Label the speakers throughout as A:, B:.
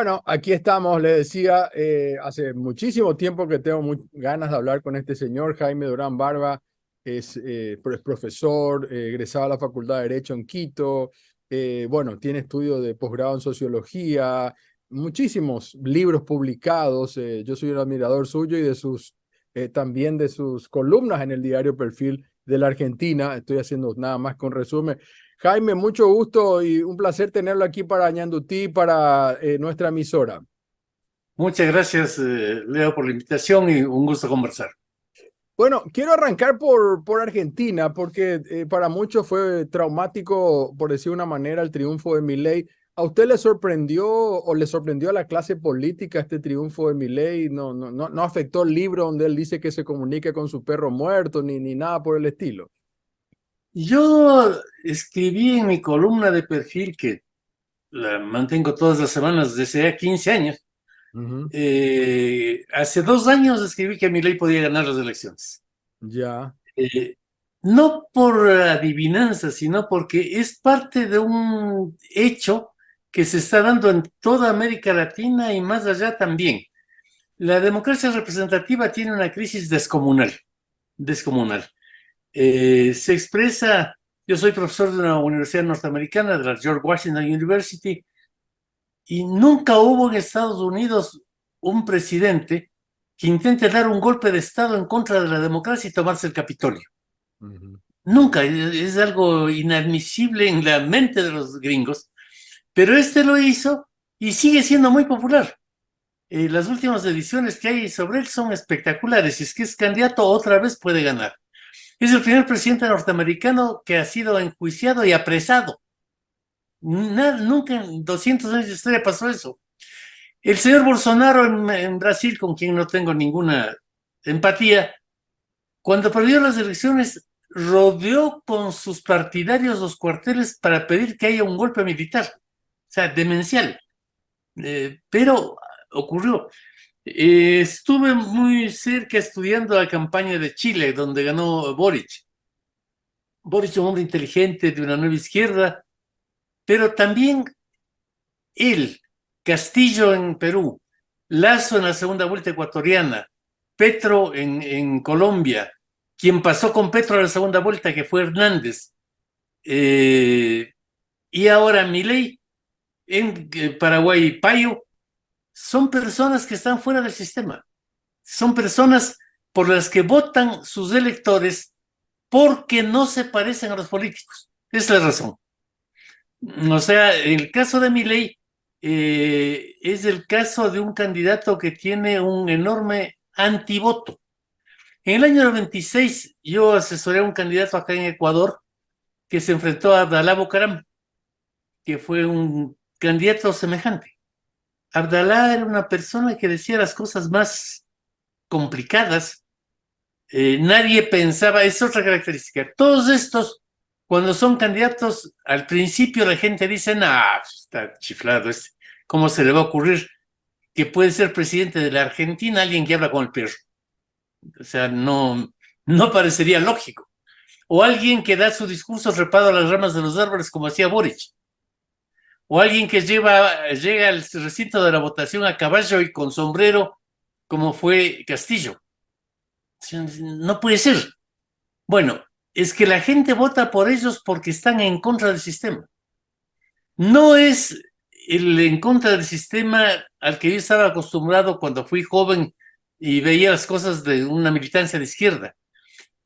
A: Bueno, aquí estamos, le decía, hace muchísimo tiempo que tengo ganas de hablar con este señor, Jaime Durán Barba, es profesor, egresado a la Facultad de Derecho en Quito, bueno, tiene estudios de posgrado en Sociología, muchísimos libros publicados, yo soy un admirador suyo y también de sus columnas en el diario Perfil de la Argentina, estoy haciendo nada más con resumen. Jaime, mucho gusto y un placer tenerlo aquí para Ñandutí, para nuestra emisora.
B: Muchas gracias, Leo, por la invitación y un gusto conversar.
A: Bueno, quiero arrancar por Argentina, porque para muchos fue traumático, por decir una manera, el triunfo de Milei. ¿A usted le sorprendió o le sorprendió a la clase política este triunfo de Milei? No afectó el libro donde él dice que se comunica con su perro muerto, ni nada por el estilo.
B: Yo escribí en mi columna de perfil, que la mantengo todas las semanas desde hace 15 años.
A: Ujú.
B: Hace 2 años escribí que Milei podía ganar las elecciones.
A: Ya.
B: Eh, no por adivinanza, sino porque es parte de un hecho que se está dando en toda América Latina y más allá también. La democracia representativa tiene una crisis descomunal, descomunal. Se expresa, yo soy profesor de una universidad norteamericana, de la George Washington University, y nunca hubo en Estados Unidos un presidente que intente dar un golpe de Estado en contra de la democracia y tomarse el Capitolio.
A: Ujú.
B: Nunca, es algo inadmisible en la mente de los gringos, pero este lo hizo y sigue siendo muy popular. Las últimas ediciones que hay sobre él son espectaculares. Si es que es candidato, otra vez puede ganar. Es el primer presidente norteamericano que ha sido enjuiciado y apresado. Nunca en 200 años de historia pasó eso. El señor Bolsonaro en Brasil, con quien no tengo ninguna empatía, cuando perdió las elecciones, rodeó con sus partidarios los cuarteles para pedir que haya un golpe militar. O sea, demencial. Pero ocurrió. Estuve muy cerca estudiando la campaña de Chile, donde ganó Boric. Boric es un hombre inteligente de una nueva izquierda, pero también él, Castillo en Perú, Lasso en la segunda vuelta ecuatoriana, Petro en Colombia, quien pasó con Petro a la segunda vuelta, que fue Hernández, eh, y ahora Milei en Paraguay y Payo, son personas que están fuera del sistema, son personas por las que votan sus electores porque no se parecen a los políticos. Esa es la razón. O sea, el caso de Milei es el caso de un candidato que tiene un enorme antivoto. En el año 96 yo asesoré a un candidato acá en Ecuador que se enfrentó a Abdalá Bucaram, que fue un candidato semejante. Abdalá era una persona que decía las cosas más complicadas. Nadie pensaba, es otra característica. Todos estos, cuando son candidatos, al principio la gente dice, nah, está chiflado este. ¿Cómo se le va a ocurrir que puede ser presidente de la Argentina alguien que habla con el perro? O sea, no parecería lógico. O alguien que da su discurso trepado a las ramas de los árboles como hacía Boric. O alguien que llega al recinto de la votación a caballo y con sombrero como fue Castillo. No puede ser. Bueno, es que la gente vota por ellos porque están en contra del sistema. No es el en contra del sistema al que yo estaba acostumbrado cuando fui joven y veía las cosas de una militancia de izquierda.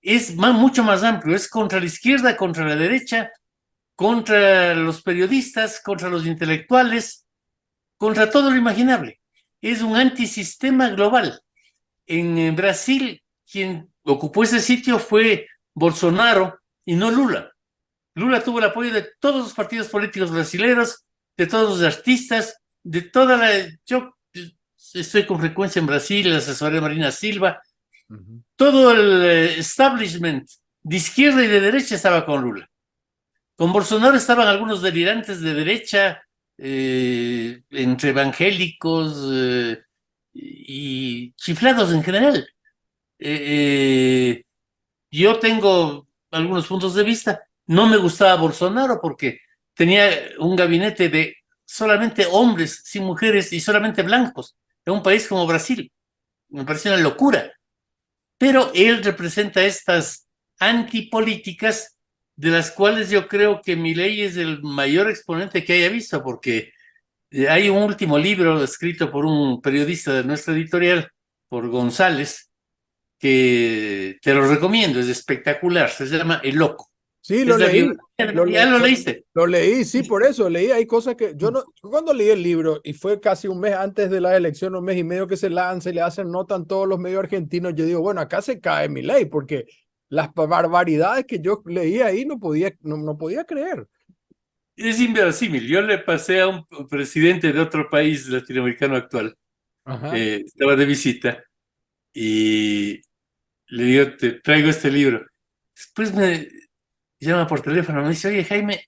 B: Es mucho más amplio, es contra la izquierda, contra la derecha, contra los periodistas, contra los intelectuales, contra todo lo imaginable. Es un antisistema global. En Brasil, quien ocupó ese sitio fue Bolsonaro y no Lula. Lula tuvo el apoyo de todos los partidos políticos brasileños, de todos los artistas, de toda la... Yo estoy con frecuencia en Brasil, la asesoría de Marina Silva,
A: Ujú.
B: todo el establishment de izquierda y de derecha estaba con Lula. Con Bolsonaro estaban algunos delirantes de derecha, entre evangélicos y chiflados en general. Eh, yo tengo algunos puntos de vista. No me gustaba Bolsonaro porque tenía un gabinete de solamente hombres, sin mujeres y solamente blancos, en un país como Brasil. Me parece una locura. Pero él representa estas antipolíticas de las cuales yo creo que Milei es el mayor exponente que haya visto, porque hay un último libro escrito por un periodista de nuestra editorial, por González, que te lo recomiendo, es espectacular, se llama El Loco.
A: Sí, lo
B: Es la
A: leí.
B: biografía, ¿ya lo leíste?
A: Lo leí, sí, por eso leí. Hay cosas que yo no. Cuando leí el libro, y fue casi un mes antes de la elección, un mes y medio que se lanza y le hacen nota en todos los medios argentinos, yo digo, bueno, acá se cae mi ley, porque las barbaridades que yo leí ahí no podía creer.
B: Es inverosímil. Yo le pasé a un presidente de otro país latinoamericano actual,
A: Ajá.
B: estaba de visita, y le digo, te traigo este libro. Después me llama por teléfono, me dice, oye, Jaime,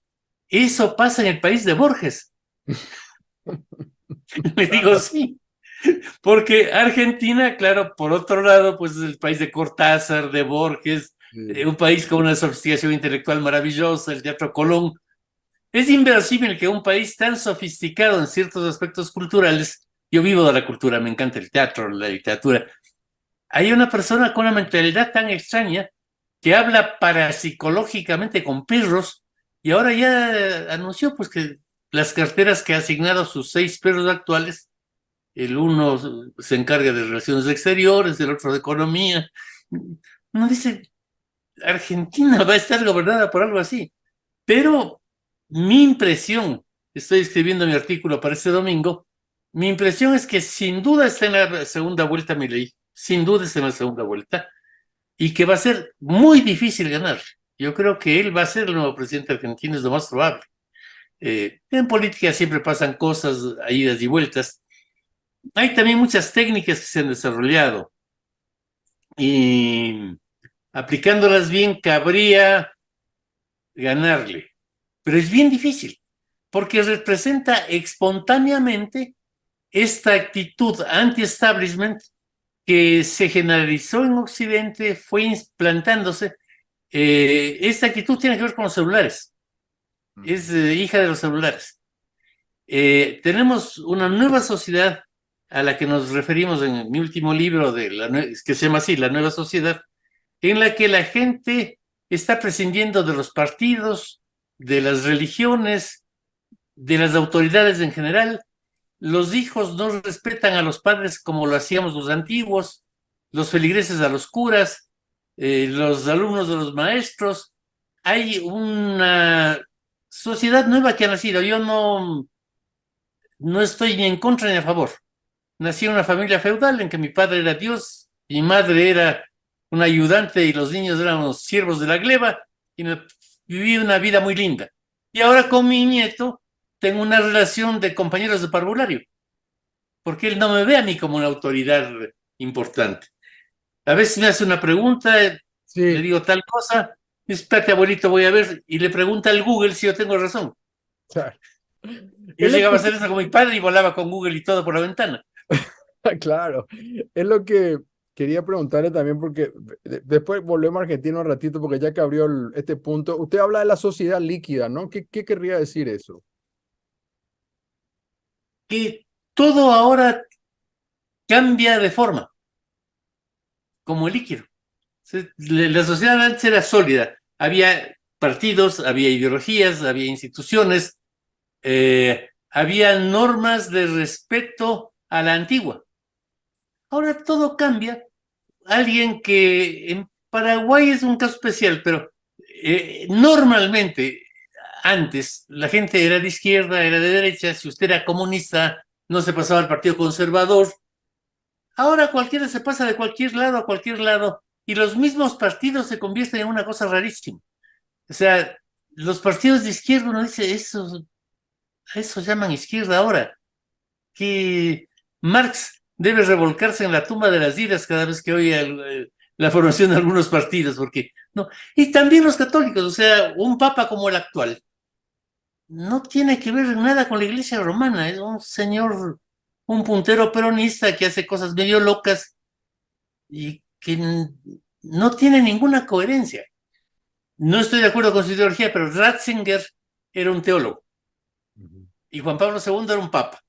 B: eso pasa en el país de Borges. Le digo, sí, porque Argentina, claro, por otro lado, pues es el país de Cortázar, de Borges,
A: Sí.
B: un país con una sofisticación intelectual maravillosa, el Teatro Colón. Es inverosímil que un país tan sofisticado en ciertos aspectos culturales, yo vivo de la cultura, me encanta el teatro, la literatura, hay una persona con una mentalidad tan extraña que habla parapsicológicamente con perros y ahora ya anunció pues que las carteras que ha asignado a sus 6 perros actuales, el uno se encarga de relaciones exteriores, el otro de economía. Uno dice, Argentina va a estar gobernada por algo así. Pero mi impresión, estoy escribiendo mi artículo para este domingo, mi impresión es que sin duda está en la segunda vuelta Milei, sin duda está en la segunda vuelta, y que va a ser muy difícil ganar. Yo creo que él va a ser el nuevo presidente argentino, es lo más probable. En política siempre pasan cosas, idas y vueltas. Hay también muchas técnicas que se han desarrollado y aplicándolas bien cabría ganarle, pero es bien difícil porque representa espontáneamente esta actitud anti-establishment que se generalizó en Occidente, fue implantándose. Esta actitud tiene que ver con los celulares, es hija de los celulares. Tenemos una nueva sociedad a la que nos referimos en mi último libro, que se llama así, La Nueva Sociedad, en la que la gente está prescindiendo de los partidos, de las religiones, de las autoridades en general. Los hijos no respetan a los padres como lo hacíamos los antiguos, los feligreses a los curas, los alumnos de los maestros. Hay una sociedad nueva que ha nacido. Yo no estoy ni en contra ni a favor. Nací en una familia feudal en que mi padre era Dios, mi madre era un ayudante y los niños eran los siervos de la gleba y viví una vida muy linda. Y ahora con mi nieto tengo una relación de compañeros de parvulario, porque él no me ve a mí como una autoridad importante. A veces me hace una pregunta, le
A: Sí,
B: digo tal cosa, espérate abuelito, voy a ver, y le pregunta al Google si yo tengo razón.
A: claro.
B: Yo
A: Es lo
B: llegaba a
A: que,
B: hacer eso con mi padre y volaba con Google y todo por la ventana.
A: claro, es lo que quería preguntarle también, porque después volvemos a Argentina un ratito, porque ya que abrió este punto, usted habla de la sociedad líquida, ¿no? ¿Qué querría decir eso?
B: Que todo ahora cambia de forma, como el líquido. La sociedad antes era sólida, había partidos, había ideologías, había instituciones, había normas de respeto a la antigua. Ahora todo cambia. Alguien que en Paraguay es un caso especial, pero normalmente antes la gente era de izquierda, era de derecha, si usted era comunista no se pasaba al Partido Conservador. Ahora cualquiera se pasa de cualquier lado a cualquier lado y los mismos partidos se convierten en una cosa rarísima. O sea, los partidos de izquierda, uno dice, eso llaman izquierda ahora, que Marx debe revolcarse en la tumba de las iras cada vez que oye la formación de algunos partidos, porque no. Y también los católicos, o sea, un papa como el actual, no tiene que ver nada con la iglesia romana, es un señor, un puntero peronista que hace cosas medio locas y que no tiene ninguna coherencia. No estoy de acuerdo con su ideología, pero Ratzinger era un teólogo. y Juan Pablo II era un papa.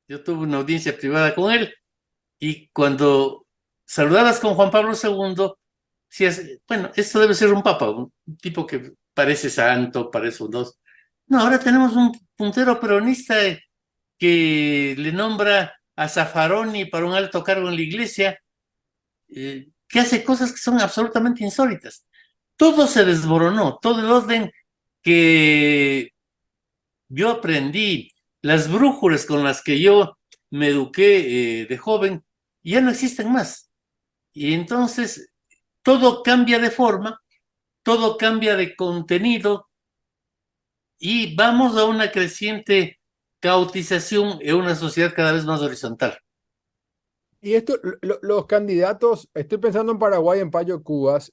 B: Yo tuve una audiencia privada con él, y cuando saludabas con Juan Pablo II, decías, bueno, esto debe ser un papa, un tipo que parece santo, parece un dos. No, ahora tenemos un puntero peronista que le nombra a Zaffaroni para un alto cargo en la iglesia, que hace cosas que son absolutamente insólitas. Todo se desmoronó, todo el orden que yo aprendí, las brújulas con las que yo me eduqué de joven, ya no existen más. Y entonces todo cambia de forma, todo cambia de contenido, y vamos a una creciente caotización en una sociedad cada vez más horizontal.
A: Y esto, los candidatos, estoy pensando en Paraguay, en Payo Cubas,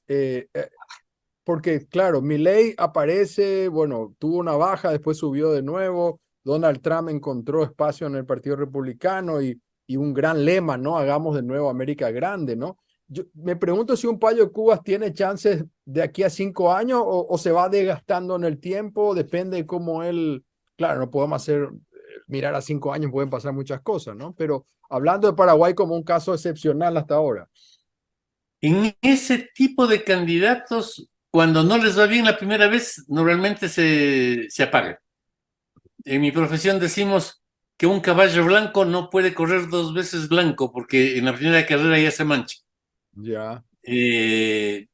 A: porque claro, Milei aparece, bueno, tuvo una baja, después subió de nuevo, Donald Trump encontró espacio en el Partido Republicano y un gran lema, ¿no? Hagamos de nuevo América grande, ¿no? Yo me pregunto si un Payo Cubas tiene chances de aquí a 5 años o se va desgastando en el tiempo, depende de cómo él, claro, no podemos hacer, mirar a 5 años, pueden pasar muchas cosas, ¿no? Pero hablando de Paraguay como un caso excepcional hasta ahora.
B: En ese tipo de candidatos, cuando no les va bien la primera vez, normalmente se apagan. En mi profesión decimos que un caballo blanco no puede correr 2 veces blanco porque en la primera carrera ya se mancha.
A: Ya.
B: Eh,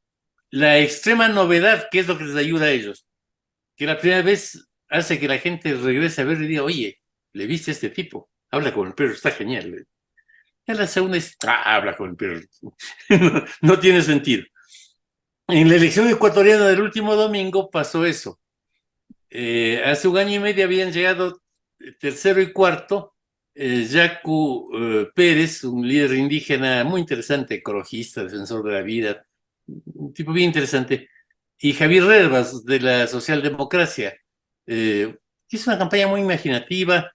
B: la extrema novedad, ¿qué es lo que les ayuda a ellos? Que la primera vez hace que la gente regrese a ver y diga, oye, ¿le viste a este tipo? Habla con el perro, está genial. En la segunda es, habla con el perro. no, no tiene sentido. En la elección ecuatoriana del último domingo pasó eso. Hace un año y medio habían llegado tercero y cuarto Yacu Pérez, un líder indígena muy interesante, ecologista, defensor de la vida, un tipo bien interesante, y Javier Rivas de la Socialdemocracia. Hizo una campaña muy imaginativa.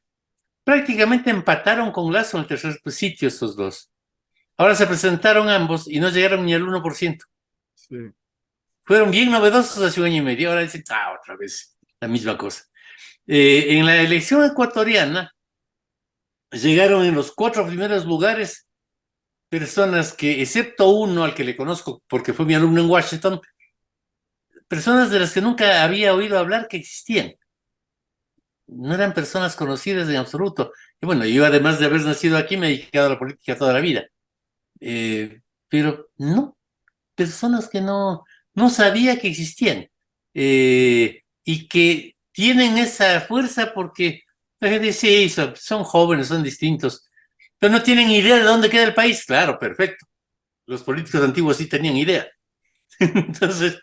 B: Prácticamente empataron con Lazo en el tercer sitio estos dos. Ahora se presentaron ambos y no llegaron ni al 1%.
A: Sí.
B: Fueron bien novedosos hace un año y medio. Ahora dicen, otra vez la misma cosa. En la elección ecuatoriana llegaron en los 4 primeros lugares personas que, excepto uno al que le conozco porque fue mi alumno en Washington, personas de las que nunca había oído hablar que existían. No eran personas conocidas en absoluto. Y bueno, yo además de haber nacido aquí me he dedicado a la política toda la vida. Pero no, personas que no sabía que existían, y que tienen esa fuerza porque la gente dice, sí, son jóvenes, son distintos, pero no tienen idea de dónde queda el país. Claro, perfecto. Los políticos antiguos sí tenían idea. Entonces,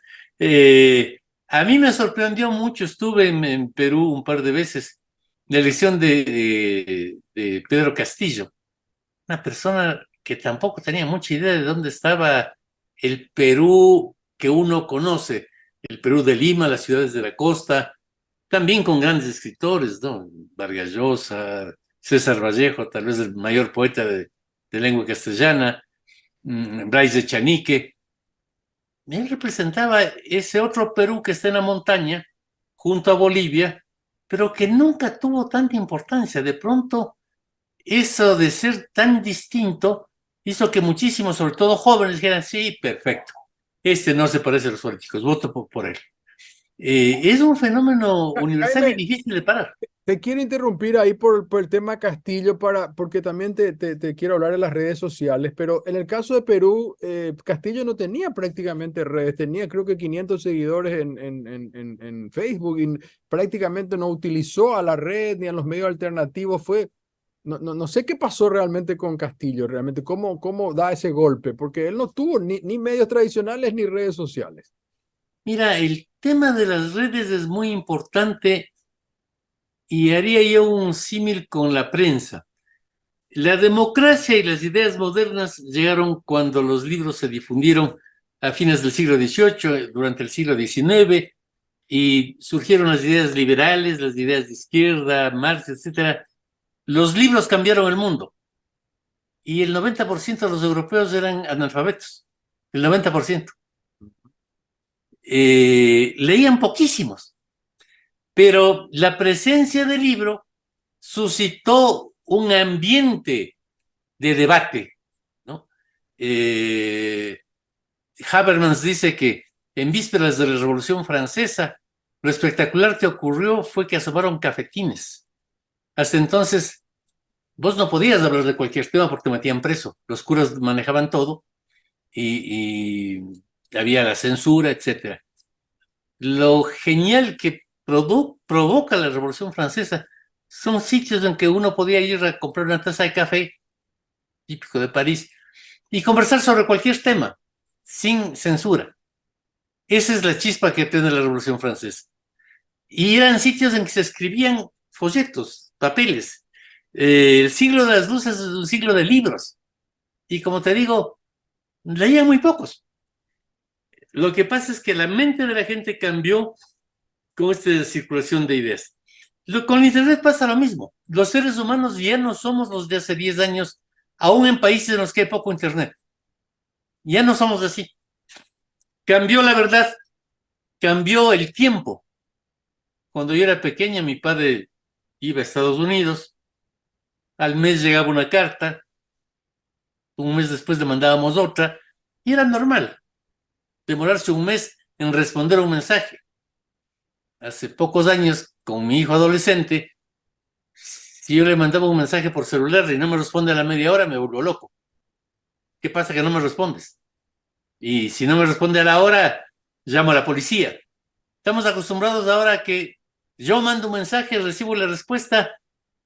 B: a mí me sorprendió mucho, estuve en Perú un par de veces, la elección de Pedro Castillo, una persona que tampoco tenía mucha idea de dónde estaba el Perú que uno conoce, el Perú de Lima, las ciudades de la costa, también con grandes escritores, ¿no? Vargas Llosa, César Vallejo, tal vez el mayor poeta de lengua castellana, Brais de Chanique. Él representaba ese otro Perú que está en la montaña, junto a Bolivia, pero que nunca tuvo tanta importancia. De pronto, eso de ser tan distinto hizo que muchísimos, sobre todo jóvenes, dijeran, sí, perfecto, este no se parece a los políticos, voto por él. Es un fenómeno universal y
A: Jaime,
B: difícil de parar.
A: te quiero interrumpir ahí por el tema Castillo, porque también te quiero hablar de las redes sociales, pero en el caso de Perú, Castillo no tenía prácticamente redes, tenía creo que 500 seguidores en Facebook y prácticamente no utilizó a la red ni a los medios alternativos. No sé qué pasó realmente con Castillo, realmente, cómo da ese golpe, porque él no tuvo ni medios tradicionales ni redes sociales.
B: Mira, el tema de las redes es muy importante y haría yo un símil con la prensa. La democracia y las ideas modernas llegaron cuando los libros se difundieron a fines del siglo XVIII, durante el siglo XIX, y surgieron las ideas liberales, las ideas de izquierda, Marx, etcétera. Los libros cambiaron el mundo y el 90% de los europeos eran analfabetos. El 90%. Leían poquísimos, pero la presencia del libro suscitó un ambiente de debate, ¿no? Habermas dice que en vísperas de la Revolución Francesa, lo espectacular que ocurrió fue que asomaron cafetines. Hasta entonces, vos no podías hablar de cualquier tema porque te metían preso. Los curas manejaban todo y había la censura, etc. Lo genial que provoca la Revolución Francesa son sitios en que uno podía ir a comprar una taza de café, típico de París, y conversar sobre cualquier tema, sin censura. Esa es la chispa que tiene la Revolución Francesa. Y eran sitios en que se escribían folletos, papeles. El siglo de las luces es un siglo de libros. Y como te digo, leían muy pocos. Lo que pasa es que la mente de la gente cambió con esta circulación de ideas. Con Internet pasa lo mismo. Los seres humanos ya no somos los de hace 10 años, aún en países en los que hay poco Internet. Ya no somos así. Cambió la verdad, cambió el tiempo. Cuando yo era pequeña, mi padre iba a Estados Unidos, al mes llegaba una carta, un mes después le mandábamos otra, y era normal demorarse un mes en responder un mensaje. Hace pocos años, con mi hijo adolescente, si yo le mandaba un mensaje por celular y no me responde a la media hora, me vuelvo loco. ¿Qué pasa que no me respondes? Y si no me responde a la hora, llamo a la policía. Estamos acostumbrados ahora a que yo mando un mensaje, recibo la respuesta,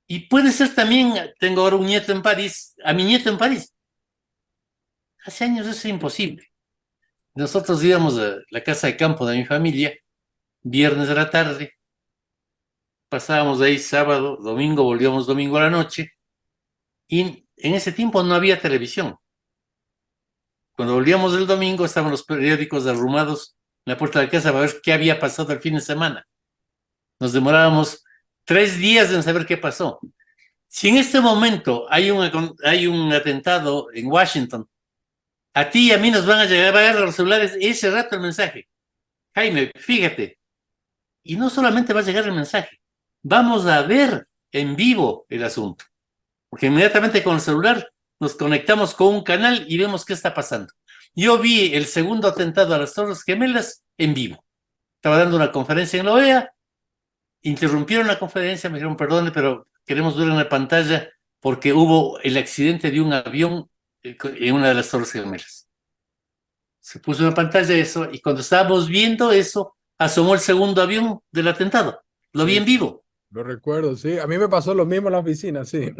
B: y puede ser también, tengo ahora un nieto en París, a mi nieto en París. Hace años eso es imposible. Nosotros íbamos a la casa de campo de mi familia, viernes a la tarde, pasábamos de ahí sábado, domingo, volvíamos domingo a la noche, y en ese tiempo no había televisión. Cuando volvíamos el domingo estaban los periódicos arrumados en la puerta de la casa para ver qué había pasado el fin de semana. Nos demorábamos 3 días en saber qué pasó. Si en este momento hay un atentado en Washington, a ti y a mí nos van a llegar a los celulares ese rato el mensaje. Jaime, fíjate. Y no solamente va a llegar el mensaje, vamos a ver en vivo el asunto. Porque inmediatamente con el celular nos conectamos con un canal y vemos qué está pasando. Yo vi el segundo atentado a las Torres Gemelas en vivo. Estaba dando una conferencia en la OEA, interrumpieron la conferencia, me dijeron, perdone, pero queremos ver en la pantalla porque hubo el accidente de un avión en una de las Torres Gemelas. Se puso en la pantalla eso y cuando estábamos viendo eso, asomó el segundo avión del atentado. Lo vi
A: Sí,
B: en vivo.
A: lo recuerdo, sí. A mí me pasó lo mismo en la oficina, sí.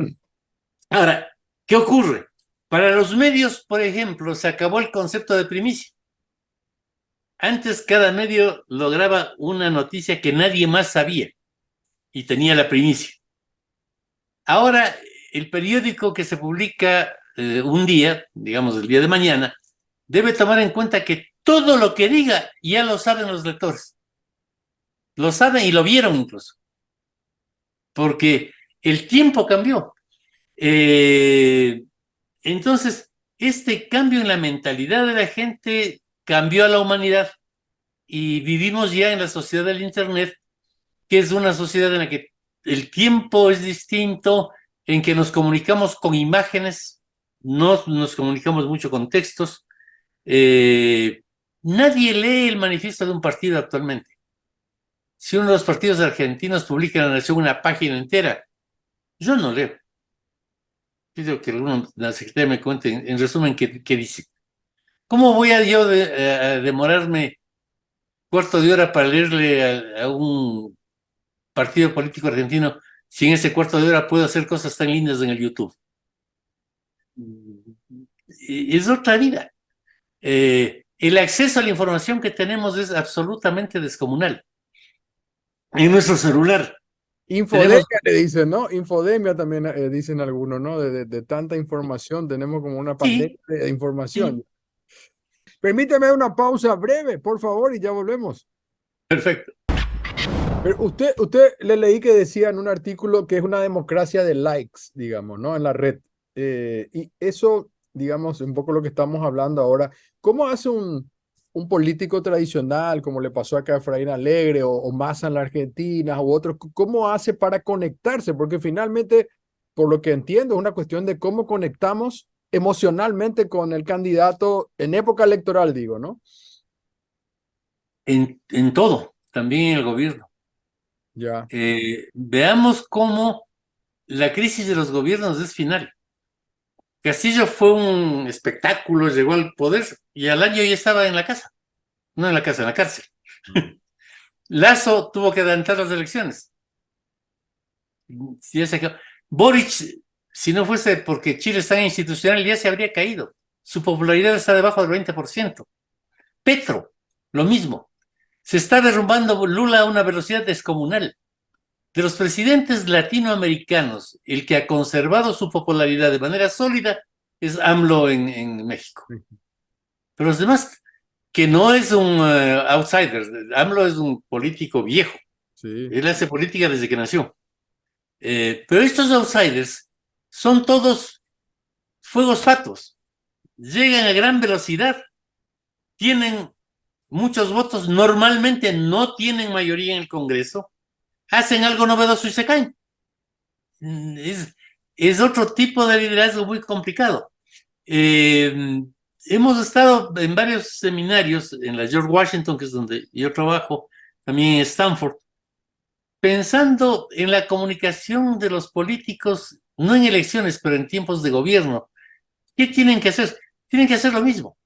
B: Ahora, ¿qué ocurre? Para los medios, por ejemplo, se acabó el concepto de primicia. Antes cada medio lograba una noticia que nadie más sabía y tenía la primicia. Ahora, el periódico que se publica un día, digamos el día de mañana, debe tomar en cuenta que todo lo que diga ya lo saben los lectores. Lo saben y lo vieron incluso. Porque el tiempo cambió. Entonces, este cambio en la mentalidad de la gente cambió a la humanidad y vivimos ya en la sociedad del Internet, que es una sociedad en la que el tiempo es distinto, en que nos comunicamos con imágenes, no nos comunicamos mucho con textos. Nadie lee el manifiesto de un partido actualmente. Si uno de los partidos argentinos publica en la Nación una página entera, yo no leo. Pido que la secretaria me cuente en resumen qué dice. ¿Cómo voy a yo a demorarme cuarto de hora para leerle a un partido político argentino si en ese cuarto de hora puedo hacer cosas tan lindas en el YouTube? Es otra vida. El acceso a la información que tenemos es absolutamente descomunal. En nuestro celular
A: Infodemia
B: tenemos...
A: le dicen, ¿no? Infodemia también dicen algunos, ¿no? De tanta información, tenemos como una pandemia
B: Sí,
A: de
B: sí,
A: información. Permíteme una pausa breve, por favor, y ya volvemos.
B: perfecto.
A: Pero usted le leí que decía en un artículo que es una democracia de likes, digamos, ¿no? En la red. Y eso, digamos, un poco lo que estamos hablando ahora. ¿Cómo hace un político tradicional, como le pasó acá a Efraín Alegre o Massa en la Argentina u otros, ¿cómo hace para conectarse? Porque finalmente, por lo que entiendo, es una cuestión de cómo conectamos emocionalmente con el candidato en época electoral, digo, ¿no?
B: En todo, también en el gobierno.
A: Ya.
B: Veamos cómo la crisis de los gobiernos es final. Castillo fue un espectáculo, llegó al poder y al año ya estaba en la casa. No en la casa, en la cárcel. Lasso tuvo que adelantar las elecciones. Si ya se quedó. Boric, si no fuese porque Chile está en institucional, ya se habría caído. Su popularidad está debajo del 20%. Petro, lo mismo. Se está derrumbando Lula a una velocidad descomunal. De los presidentes latinoamericanos, el que ha conservado su popularidad de manera sólida es AMLO en México. Pero los demás, que no es un outsider, AMLO es un político viejo.
A: Sí.
B: Él hace política desde que nació. Pero estos outsiders son todos fuegos fatos. Llegan a gran velocidad, tienen muchos votos, normalmente no tienen mayoría en el Congreso, hacen algo novedoso y se caen. Es otro tipo de liderazgo muy complicado. Hemos estado en varios seminarios en la George Washington, que es donde yo trabajo, también en Stanford, pensando en la comunicación de los políticos, no en elecciones, pero en tiempos de gobierno. ¿Qué tienen que hacer? Tienen que hacer lo mismo.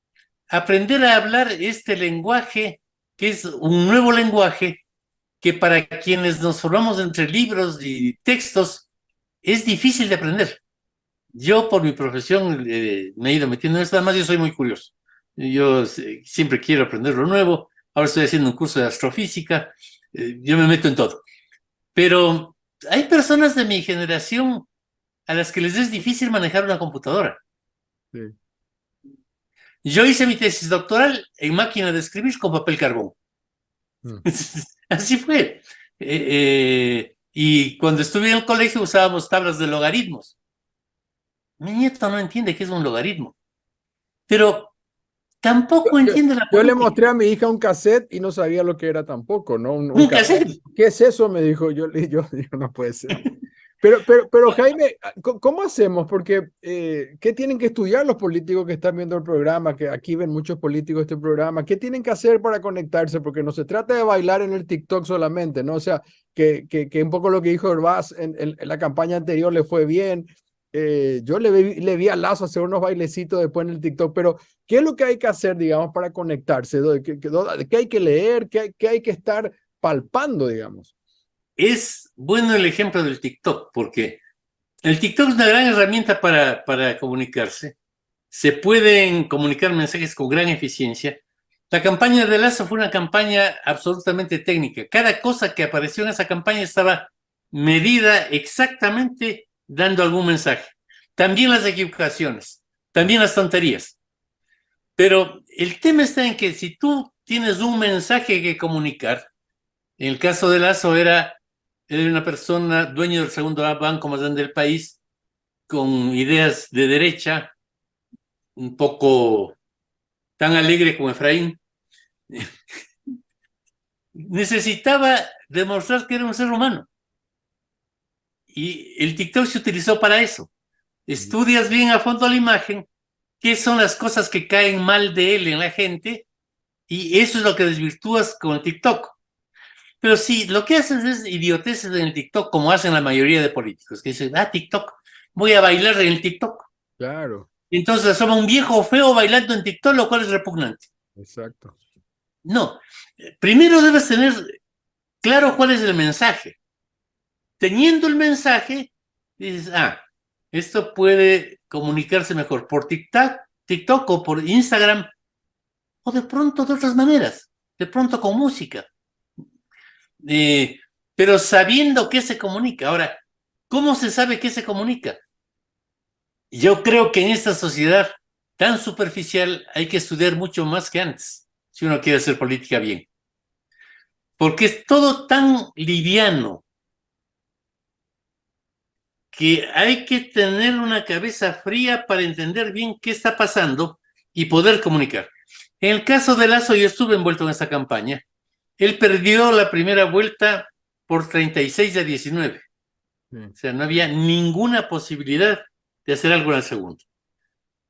B: Aprender a hablar este lenguaje, que es un nuevo lenguaje, que para quienes nos formamos entre libros y textos, es difícil de aprender. Yo, por mi profesión, me he ido metiendo en esto. Además, yo soy muy curioso. Yo siempre quiero aprender lo nuevo. Ahora estoy haciendo un curso de astrofísica. Yo me meto en todo. Pero hay personas de mi generación a las que les es difícil manejar una computadora.
A: Sí.
B: Yo hice mi tesis doctoral en máquina de escribir con papel carbón.
A: Mm.
B: Así fue. Y cuando estuve en el colegio usábamos tablas de logaritmos. Mi nieto no entiende qué es un logaritmo, pero tampoco
A: Yo,
B: entiende la
A: yo le
B: política.
A: mostré a mi hija un cassette y no sabía lo que era tampoco, ¿no? Un
B: Un
A: canal.
B: cassette.
A: ¿Qué es eso? Me dijo. Yo no puede ser. Pero Jaime, ¿cómo hacemos? Porque, ¿qué tienen que estudiar los políticos que están viendo el programa? Que aquí ven muchos políticos este programa. ¿Qué tienen que hacer para conectarse? Porque no se trata de bailar en el TikTok solamente, ¿no? O sea, que un poco lo que dijo Herbaz en la campaña anterior le fue bien. Yo le vi a Lazo hacer unos bailecitos después en el TikTok, pero ¿qué es lo que hay que hacer, digamos, para conectarse? ¿Qué hay que leer? ¿Qué hay que estar palpando, digamos?
B: Es bueno el ejemplo del TikTok, porque el TikTok es una gran herramienta para comunicarse. Se pueden comunicar mensajes con gran eficiencia. La campaña de Lazo fue una campaña absolutamente técnica. Cada cosa que apareció en esa campaña estaba medida exactamente dando algún mensaje. También las equivocaciones, también las tonterías. Pero el tema está en que si tú tienes un mensaje que comunicar, en el caso de Lazo era una persona dueño del segundo banco más grande del país, con ideas de derecha, un poco tan alegre como Efraín, necesitaba demostrar que era un ser humano. Y el TikTok se utilizó para eso. Estudias bien a fondo la imagen, qué son las cosas que caen mal de él en la gente, y eso es lo que desvirtúas con el TikTok. Pero si lo que haces es idioteces en el TikTok, como hacen la mayoría de políticos, que dicen, TikTok, voy a bailar en el TikTok.
A: Claro,
B: Y entonces asoma un viejo feo bailando en TikTok, lo cual es repugnante.
A: exacto.
B: No, primero debes tener claro cuál es el mensaje. Teniendo el mensaje, dices, esto puede comunicarse mejor por TikTok o por Instagram, o de pronto de otras maneras, de pronto con música. Eh, pero sabiendo qué se comunica. Ahora, ¿cómo se sabe qué se comunica? Yo creo que en esta sociedad tan superficial hay que estudiar mucho más que antes, si uno quiere hacer política bien. Porque es todo tan liviano que hay que tener una cabeza fría para entender bien qué está pasando y poder comunicar. En el caso de Lazo, yo estuve envuelto en esa campaña. Él perdió la primera vuelta por 36-19.
A: Sí.
B: O sea, no había ninguna posibilidad de hacer algo en la segunda.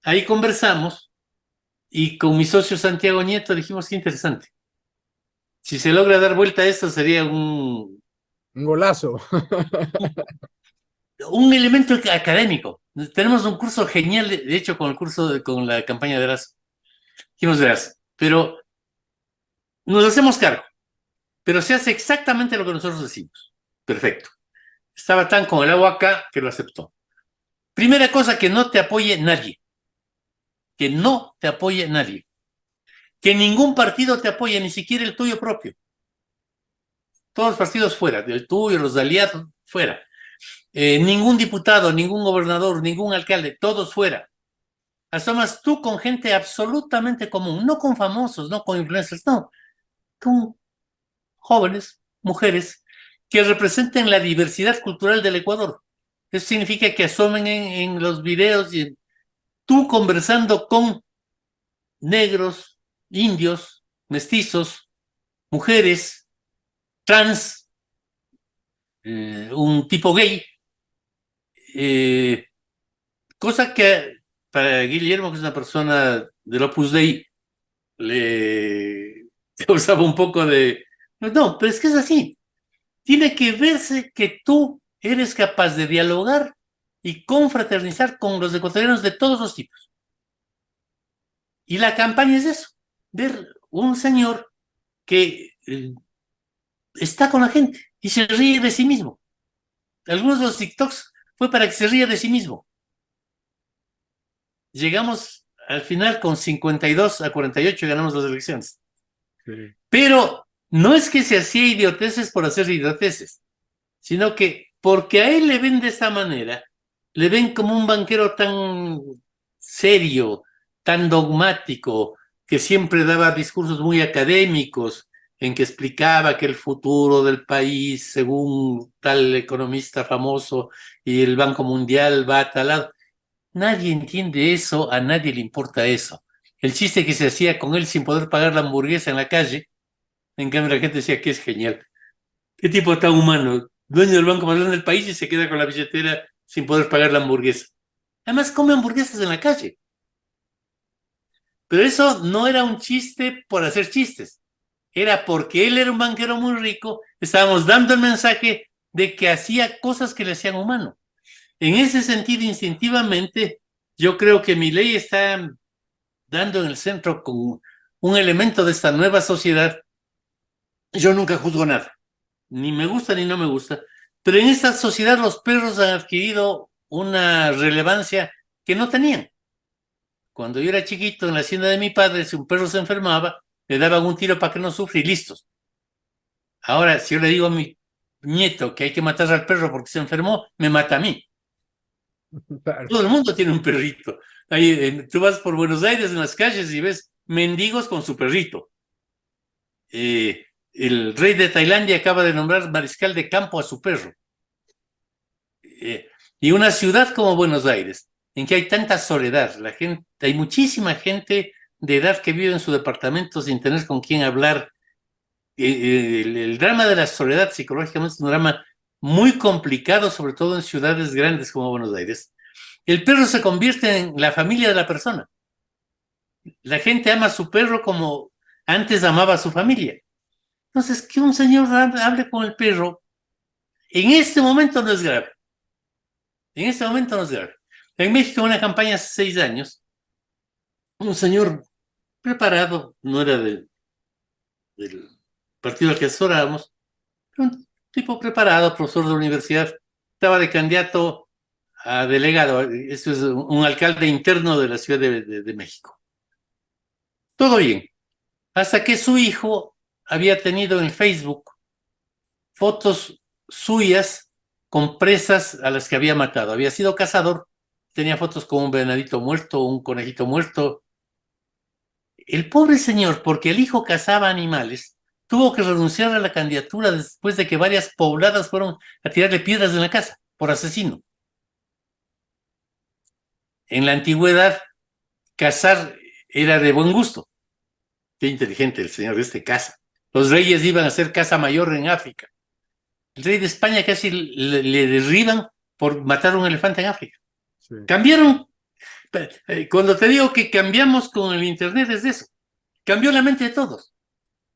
B: Ahí conversamos y con mi socio Santiago Nieto dijimos que interesante. Si se logra dar vuelta a esto sería
A: Un golazo.
B: un elemento académico. Tenemos un curso genial, de hecho, con el curso, con la campaña de las, dijimos, verás, pero nos hacemos cargo, pero se hace exactamente lo que nosotros decimos. Perfecto. Estaba tan con el agua acá que lo aceptó. Primera cosa, que no te apoye nadie. Que no te apoye nadie. Que ningún partido te apoye, ni siquiera el tuyo propio. Todos los partidos fuera, del tuyo, los de aliados, fuera. Ningún diputado, ningún gobernador, ningún alcalde, todos fuera. Asomas tú con gente absolutamente común, no con famosos, no con influencers, no, con jóvenes, mujeres, que representen la diversidad cultural del Ecuador. Eso significa que asomen en los videos y tú conversando con negros, indios, mestizos, mujeres, trans, un tipo gay, cosa que para Guillermo, que es una persona del Opus Dei, le causaba un poco de... No, pero es que es así. Tiene que verse que tú eres capaz de dialogar y confraternizar con los ecuatorianos de todos los tipos. Y la campaña es eso, ver un señor que está con la gente y se ríe de sí mismo. Algunos de los TikToks fue para que se ría de sí mismo. Llegamos al final con 52-48 y ganamos las elecciones.
A: Sí.
B: Pero no es que se hacía idioteces por hacer idioteces, sino que porque a él le ven de esta manera, le ven como un banquero tan serio, tan dogmático, que siempre daba discursos muy académicos, en que explicaba que el futuro del país, según tal economista famoso y el Banco Mundial, va a tal lado. Nadie entiende eso, a nadie le importa eso. El chiste que se hacía con él sin poder pagar la hamburguesa en la calle, en cambio la gente decía que es genial. ¿Qué tipo tan humano? Dueño del banco más grande del país y se queda con la billetera sin poder pagar la hamburguesa. Además, come hamburguesas en la calle. Pero eso no era un chiste por hacer chistes. Era porque él era un banquero muy rico. Estábamos dando el mensaje de que hacía cosas que le hacían humano. En ese sentido, instintivamente, yo creo que mi ley está dando en el centro con un elemento de esta nueva sociedad. Yo nunca juzgo nada. Ni me gusta ni no me gusta, pero en esta sociedad los perros han adquirido una relevancia que no tenían. Cuando yo era chiquito en la hacienda de mi padre, si un perro se enfermaba, le daban un tiro para que no sufra y listos. Ahora, si yo le digo a mi nieto que hay que matar al perro porque se enfermó, me mata a mí.
A: Claro.
B: Todo el mundo tiene un perrito. Ahí, tú vas por Buenos Aires en las calles y ves mendigos con su perrito. El rey de Tailandia acaba de nombrar mariscal de campo a su perro. Y una ciudad como Buenos Aires, en que hay tanta soledad, la gente, hay muchísima gente de edad que vive en su departamento sin tener con quién hablar. El drama de la soledad psicológicamente es un drama muy complicado, sobre todo en ciudades grandes como Buenos Aires. El perro se convierte en la familia de la persona. La gente ama a su perro como antes amaba a su familia. Entonces, que un señor hable con el perro, en este momento no es grave. En este momento no es grave. En México, una campaña hace 6 años, un señor preparado, no era del partido al que asesorábamos, un tipo preparado, profesor de la universidad, estaba de candidato a delegado, esto es un alcalde interno de la Ciudad de México. Todo bien, hasta que su hijo había tenido en Facebook fotos suyas con presas a las que había matado. Había sido cazador, tenía fotos con un venadito muerto, un conejito muerto. El pobre señor, porque el hijo cazaba animales, tuvo que renunciar a la candidatura después de que varias pobladas fueron a tirarle piedras en la casa por asesino. En la antigüedad, cazar era de buen gusto. Qué inteligente el señor de este caza. Los reyes iban a hacer caza mayor en África. El rey de España casi le derriban por matar a un elefante en África.
A: Sí.
B: Cambiaron. Cuando te digo que cambiamos con el Internet es de eso. Cambió la mente de todos.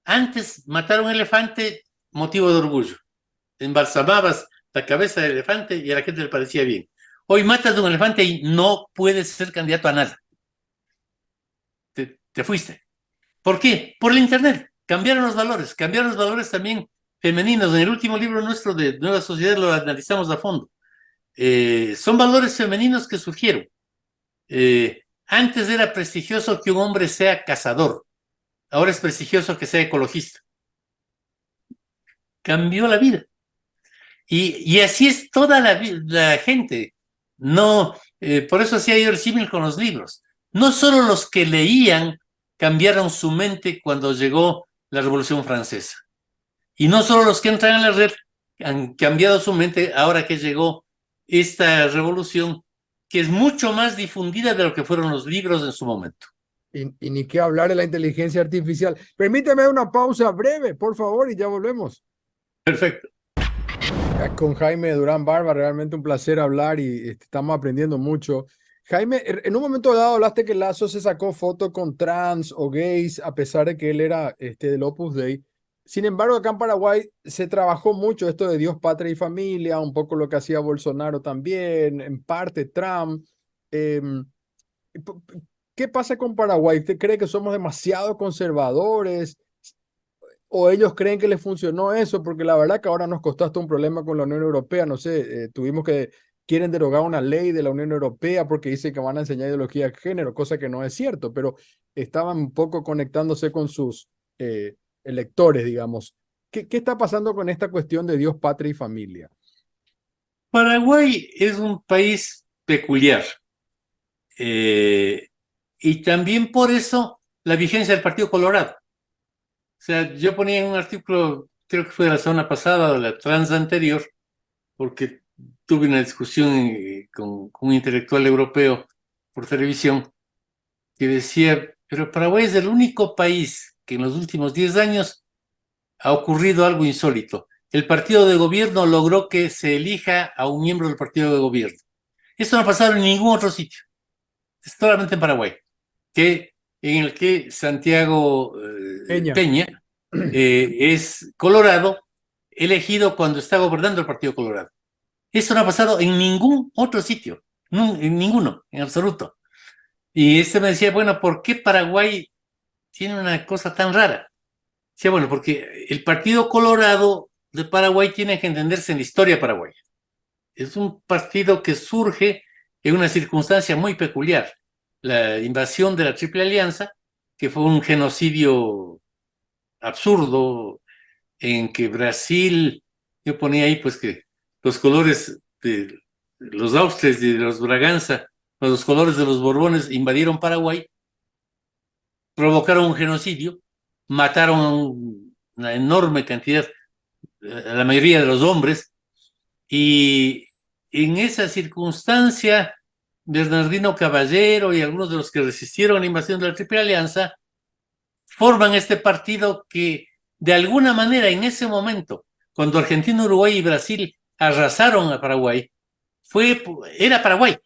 B: Antes matar a un elefante, motivo de orgullo. Embalsamabas la cabeza del elefante y a la gente le parecía bien. Hoy matas a un elefante y no puedes ser candidato a nada. Te fuiste. ¿Por qué? Por el Internet. Cambiaron los valores también femeninos. En el último libro nuestro de Nueva Sociedad lo analizamos a fondo. Son valores femeninos que surgieron. Antes era prestigioso que un hombre sea cazador. Ahora es prestigioso que sea ecologista. Cambió la vida. Y así es toda la gente. No, por eso hacía yo el símil con los libros. No solo los que leían cambiaron su mente cuando llegó la Revolución Francesa. Y no solo los que entran a la red han cambiado su mente ahora que llegó esta revolución, que es mucho más difundida de lo que fueron los libros en su momento.
A: Y ni qué hablar de la inteligencia artificial. Permíteme una pausa breve, por favor, y ya volvemos.
B: Perfecto.
A: Con Jaime Durán Barba, realmente un placer hablar y estamos aprendiendo mucho. Jaime, en un momento dado hablaste que Lazo se sacó foto con trans o gays, a pesar de que él era del Opus Dei. Sin embargo, acá en Paraguay se trabajó mucho esto de Dios, patria y familia, un poco lo que hacía Bolsonaro también, en parte Trump. Em, ¿Qué pasa con Paraguay? ¿Usted cree que somos demasiado conservadores? ¿O ellos creen que les funcionó eso? Porque la verdad que ahora nos costó hasta un problema con la Unión Europea. No sé, quieren derogar una ley de la Unión Europea porque dicen que van a enseñar ideología de género, cosa que no es cierto, pero estaban un poco conectándose con sus electores, digamos. ¿Qué está pasando con esta cuestión de Dios, patria y familia?
B: Paraguay es un país peculiar. Y también por eso la vigencia del Partido Colorado. O sea, yo ponía en un artículo, creo que fue de la semana pasada o la trans anterior, porque tuve una discusión con un intelectual europeo por televisión que decía, pero Paraguay es el único país que en los últimos 10 años ha ocurrido algo insólito. El partido de gobierno logró que se elija a un miembro del partido de gobierno. Esto no ha pasado en ningún otro sitio, es solamente en Paraguay, en el que Santiago Peña es colorado, elegido cuando está gobernando el Partido Colorado. Eso no ha pasado en ningún otro sitio, en ninguno, en absoluto. Y me decía, bueno, ¿por qué Paraguay tiene una cosa tan rara? Decía, bueno, porque el Partido Colorado de Paraguay tiene que entenderse en la historia paraguaya. Es un partido que surge en una circunstancia muy peculiar. La invasión de la Triple Alianza, que fue un genocidio absurdo, en que Brasil, yo ponía ahí pues que los colores de los Austrias y de los Braganza, los colores de los Borbones invadieron Paraguay, provocaron un genocidio, mataron una enorme cantidad, la mayoría de los hombres, y en esa circunstancia, Bernardino Caballero y algunos de los que resistieron a la invasión de la Triple Alianza forman este partido que de alguna manera en ese momento, cuando Argentina, Uruguay y Brasil arrasaron a Paraguay, era Paraguay.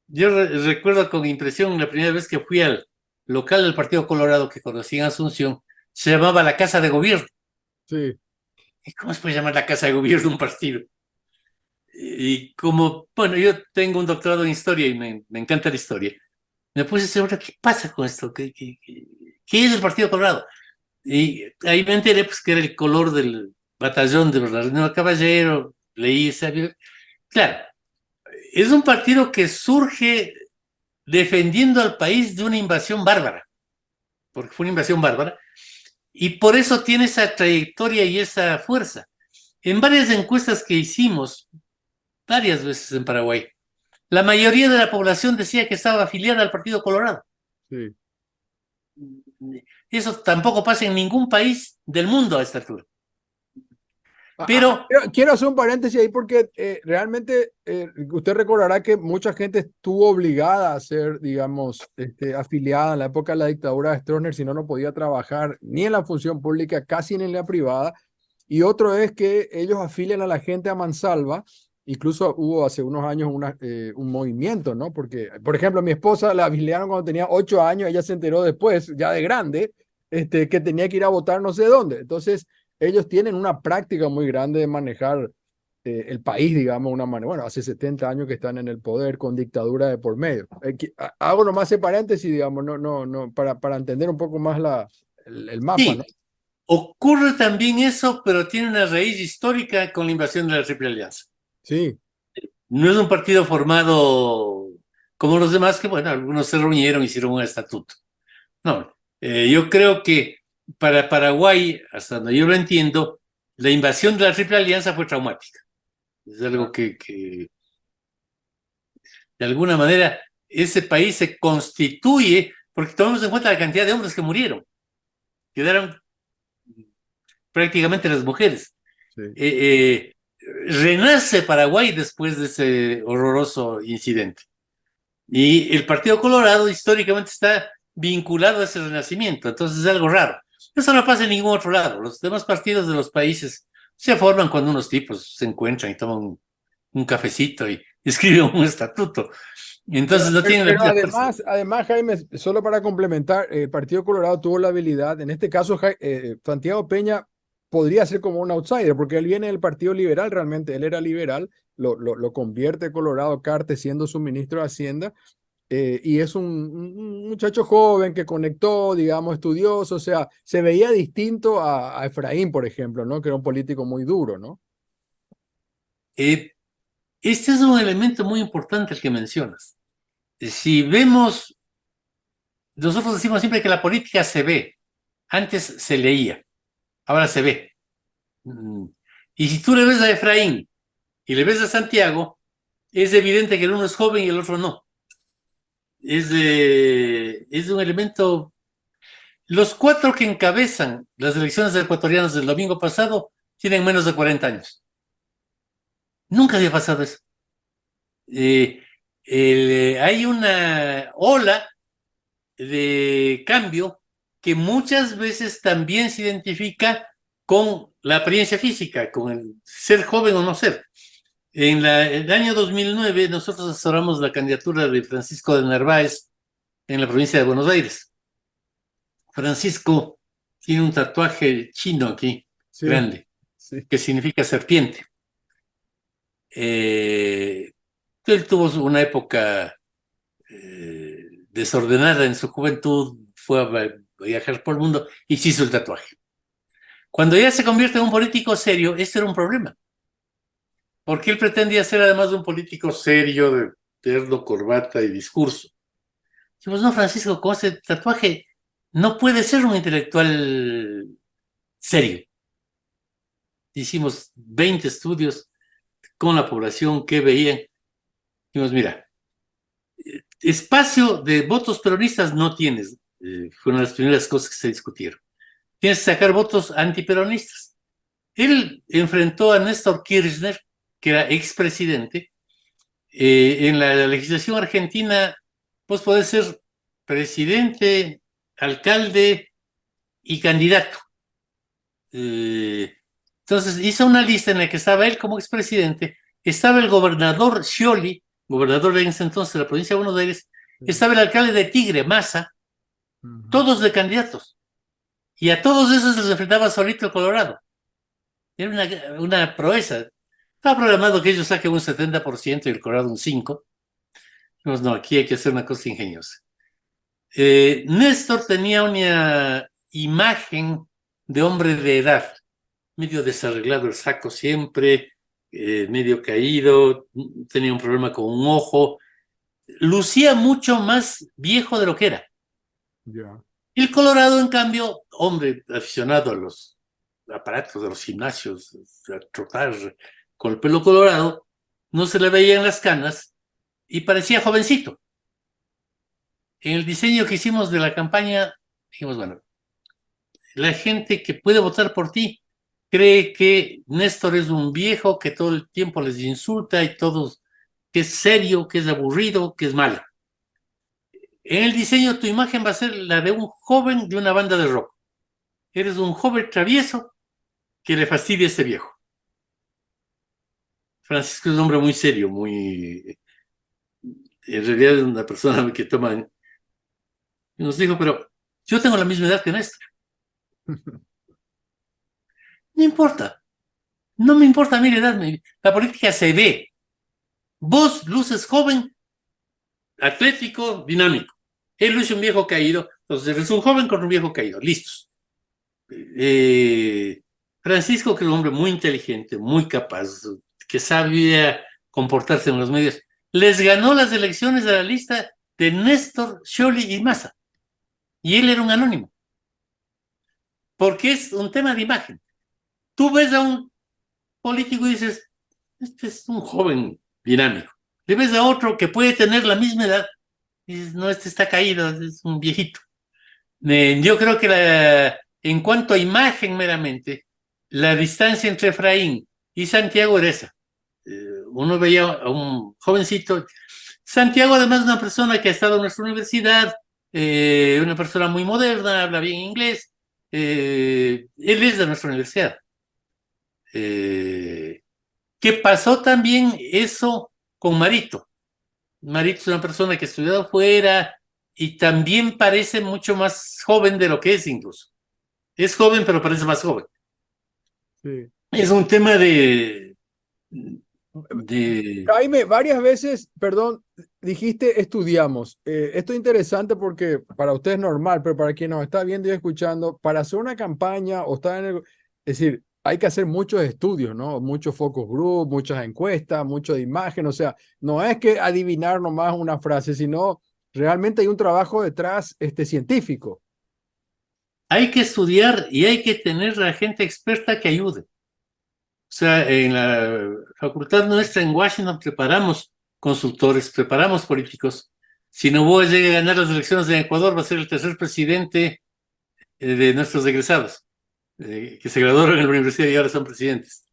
B: Yo recuerdo con impresión la primera vez que fui al local del Partido Colorado que conocí en Asunción, se llamaba la Casa de Gobierno.
A: Sí.
B: ¿Y cómo se puede llamar la Casa de Gobierno de un partido? Y como, bueno, yo tengo un doctorado en historia y me encanta la historia, me puse a decir, ¿qué pasa con esto? ¿Qué es el Partido Colorado? Y ahí me enteré pues, que era el color del batallón de Bernardino Caballero, leí esa... Claro, es un partido que surge defendiendo al país de una invasión bárbara, porque fue una invasión bárbara, y por eso tiene esa trayectoria y esa fuerza. En varias encuestas que hicimos, varias veces en Paraguay, la mayoría de la población decía que estaba afiliada al Partido Colorado.
A: Sí.
B: Eso tampoco pasa en ningún país del mundo a esta altura. Pero
A: Quiero hacer un paréntesis ahí porque realmente usted recordará que mucha gente estuvo obligada a ser, digamos, afiliada en la época de la dictadura de Stroessner, si no, no podía trabajar ni en la función pública, casi ni en la privada. Y otro es que ellos afilian a la gente a mansalva. Incluso hubo hace unos años un movimiento, ¿no? Porque, por ejemplo, mi esposa la afiliaron cuando tenía 8 años, ella se enteró después, ya de grande, que tenía que ir a votar no sé dónde. Entonces, ellos tienen una práctica muy grande de manejar el país, digamos, una manera. Bueno, hace 70 años que están en el poder con dictadura de por medio. Hago nomás ese paréntesis, digamos, no, para entender un poco más el mapa, ¿no?
B: sí, ocurre también eso, pero tiene una raíz histórica con la invasión de la Triple Alianza.
A: Sí,
B: No es un partido formado como los demás, que bueno, algunos se reunieron, hicieron un estatuto. No, yo creo que para Paraguay, hasta donde yo lo entiendo, la invasión de la Triple Alianza fue traumática. Es algo que de alguna manera ese país se constituye, porque tomamos en cuenta la cantidad de hombres que murieron, quedaron prácticamente las mujeres.
A: sí.
B: Renace Paraguay después de ese horroroso incidente. Y el Partido Colorado históricamente está vinculado a ese renacimiento, entonces es algo raro. Eso no pasa en ningún otro lado. Los demás partidos de los países se forman cuando unos tipos se encuentran y toman un cafecito y escriben un estatuto. Entonces no tienen la
A: Pero
B: misma fuerza.
A: además, Jaime, solo para complementar, el Partido Colorado tuvo la habilidad, en este caso, Santiago Peña podría ser como un outsider, porque él viene del Partido Liberal realmente, él era liberal, lo convierte Colorado Cartes siendo su ministro de Hacienda, y es un muchacho joven que conectó, digamos, estudioso, o sea, se veía distinto a Efraín, por ejemplo, ¿no? Que era un político muy duro, ¿no?
B: Eh, este es un elemento muy importante el que mencionas. Si vemos, nosotros decimos siempre que la política se ve, antes se leía, ahora se ve. Y si tú le ves a Efraín y le ves a Santiago, es evidente que el uno es joven y el otro no. Es un elemento. Los cuatro que encabezan las elecciones ecuatorianas del domingo pasado tienen menos de 40 años. Nunca había pasado eso. Hay una ola de cambio que muchas veces también se identifica con la apariencia física, con el ser joven o no ser. En el año 2009 nosotros asesoramos la candidatura de Francisco de Narváez en la provincia de Buenos Aires. Francisco tiene un tatuaje chino aquí,
A: Sí,
B: grande,
A: sí.
B: que significa serpiente. Él tuvo una época desordenada en su juventud, fue a viajar por el mundo y se hizo el tatuaje. Cuando ya se convierte en un político serio, este era un problema, porque él pretendía ser además de un político serio, de terno, corbata y discurso. Dijimos, no, Francisco, con ese tatuaje no puede ser un intelectual serio. Hicimos 20 estudios con la población que veían. Dijimos, mira, espacio de votos peronistas no tienes. Fue una de las primeras cosas que se discutieron. Tienes que sacar votos antiperonistas. Él enfrentó a Néstor Kirchner, que era expresidente. En la legislación argentina, vos podés ser presidente, alcalde y candidato. Entonces hizo una lista en la que estaba él como expresidente, estaba el gobernador Scioli, gobernador de ese entonces de la provincia de Buenos Aires,
A: Sí.
B: estaba el alcalde de Tigre, Massa,
A: Ujú.
B: todos de candidatos. Y a todos esos les enfrentaba solito el Colorado. Era una proeza. Estaba programado que ellos saquen un 70% y el Colorado un 5%. Pues no, aquí hay que hacer una cosa ingeniosa. Néstor tenía una imagen de hombre de edad, medio desarreglado el saco siempre, medio caído, tenía un problema con un ojo, lucía mucho más viejo de lo que era.
A: Ya.
B: El Colorado, en cambio, hombre aficionado a los aparatos de los gimnasios, a trotar con el pelo colorado, no se le veían las canas y parecía jovencito. En el diseño que hicimos de la campaña, dijimos, bueno, la gente que puede votar por ti cree que Néstor es un viejo que todo el tiempo les insulta y todos, que es serio, que es aburrido, que es malo. En el diseño tu imagen va a ser la de un joven de una banda de rock. Eres un joven travieso que le fastidia a este viejo. Francisco es un hombre muy serio, muy... En realidad es una persona que toma... Y nos dijo, pero yo tengo la misma edad que Néstor. No importa, no me importa mi edad, la política se ve. Vos luces joven, atlético, dinámico. Él luce un viejo caído, entonces es un joven con un viejo caído, listos. Francisco, que es un hombre muy inteligente, muy capaz, que sabía comportarse en los medios, les ganó las elecciones de la lista de Néstor, Scioli y Massa. Y él era un anónimo. Porque es un tema de imagen. Tú ves a un político y dices, este es un joven dinámico. Le ves a otro que puede tener la misma edad y dices, no, este está caído, es un viejito. Yo creo que en cuanto a imagen meramente, la distancia entre Efraín y Santiago era esa. Uno veía a un jovencito. Santiago, además, es una persona que ha estado en nuestra universidad, una persona muy moderna, habla bien inglés. Él es de nuestra universidad. Que pasó también eso con Marito. Marito es una persona que ha estudiado afuera y también parece mucho más joven de lo que es incluso. Es joven, pero parece más joven.
A: Sí.
B: Es un tema de...
A: Jaime, varias veces, perdón, dijiste estudiamos. Esto es interesante porque para usted es normal, pero para quien nos está viendo y escuchando, para hacer una campaña o estar es decir, hay que hacer muchos estudios, ¿no? Muchos focus group, muchas encuestas, mucho de imagen, o sea, no es que adivinar nomás una frase, sino realmente hay un trabajo detrás, científico.
B: Hay que estudiar y hay que tener a gente experta que ayude. O sea, en la facultad nuestra en Washington preparamos consultores, preparamos políticos. Si Noboa llega a ganar las elecciones en Ecuador, va a ser el tercer presidente de nuestros egresados, que se graduaron en la universidad y ahora son presidentes.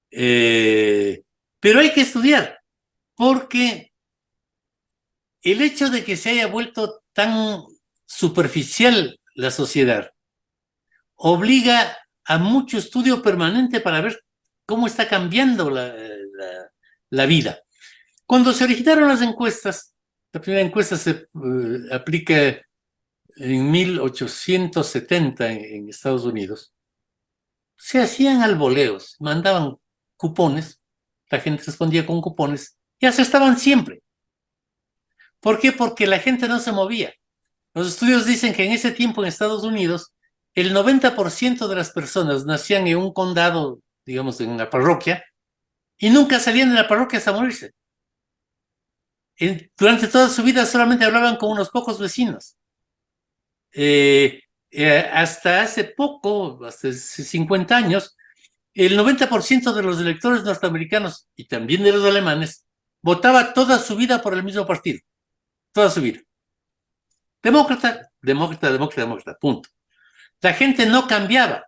B: Pero hay que estudiar, porque el hecho de que se haya vuelto tan superficial la sociedad obliga a mucho estudio permanente para ver cómo está cambiando la vida. Cuando se originaron las encuestas, la primera encuesta se aplica en 1870 en Estados Unidos, se hacían alboleos, mandaban cupones, la gente respondía con cupones y acertaban siempre. ¿Por qué? Porque la gente no se movía. Los estudios dicen que en ese tiempo en Estados Unidos, el 90% de las personas nacían en un condado, digamos, en una parroquia, y nunca salían de la parroquia hasta morirse. Durante toda su vida solamente hablaban con unos pocos vecinos. Hasta hace poco, hasta hace 50 años, el 90% de los electores norteamericanos y también de los alemanes votaba toda su vida por el mismo partido, toda su vida. Demócrata, demócrata, demócrata, demócrata, punto. La gente no cambiaba.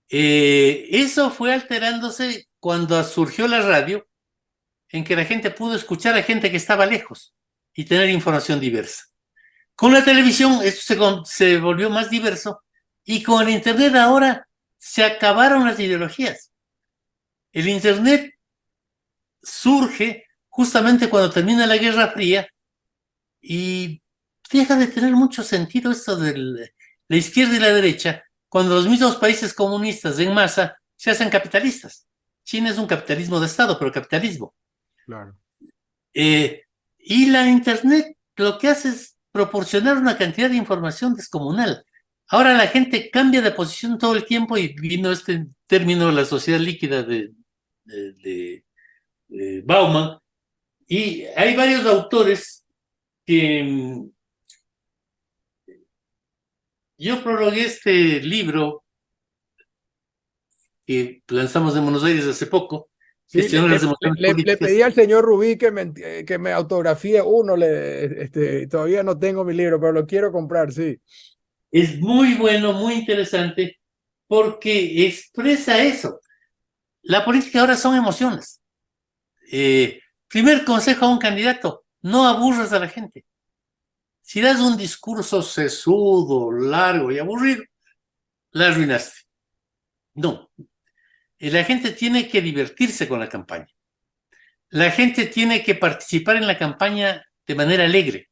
B: Eso fue alterándose cuando surgió la radio, en que la gente pudo escuchar a gente que estaba lejos y tener información diversa. Con la televisión esto se volvió más diverso y con el Internet ahora se acabaron las ideologías. El Internet surge justamente cuando termina la Guerra Fría y deja de tener mucho sentido esto de la izquierda y la derecha cuando los mismos países comunistas en masa se hacen capitalistas. China es un capitalismo de Estado, pero capitalismo.
A: Claro.
B: Y la Internet lo que hace es proporcionar una cantidad de información descomunal. Ahora la gente cambia de posición todo el tiempo y vino este término, la sociedad líquida de Bauman, y hay varios autores que yo prologué este libro que lanzamos en Buenos Aires hace poco,
A: Sí,
B: Gestionar las emociones
A: le
B: políticas.
A: pedí al señor Rubí que me autografíe uno, todavía no tengo mi libro, pero lo quiero comprar, sí.
B: Es muy bueno, muy interesante, porque expresa eso. La política ahora son emociones. Primer consejo a un candidato, no aburras a la gente. Si das un discurso sesudo, largo y aburrido, la arruinaste. No. La gente tiene que divertirse con la campaña. La gente tiene que participar en la campaña de manera alegre.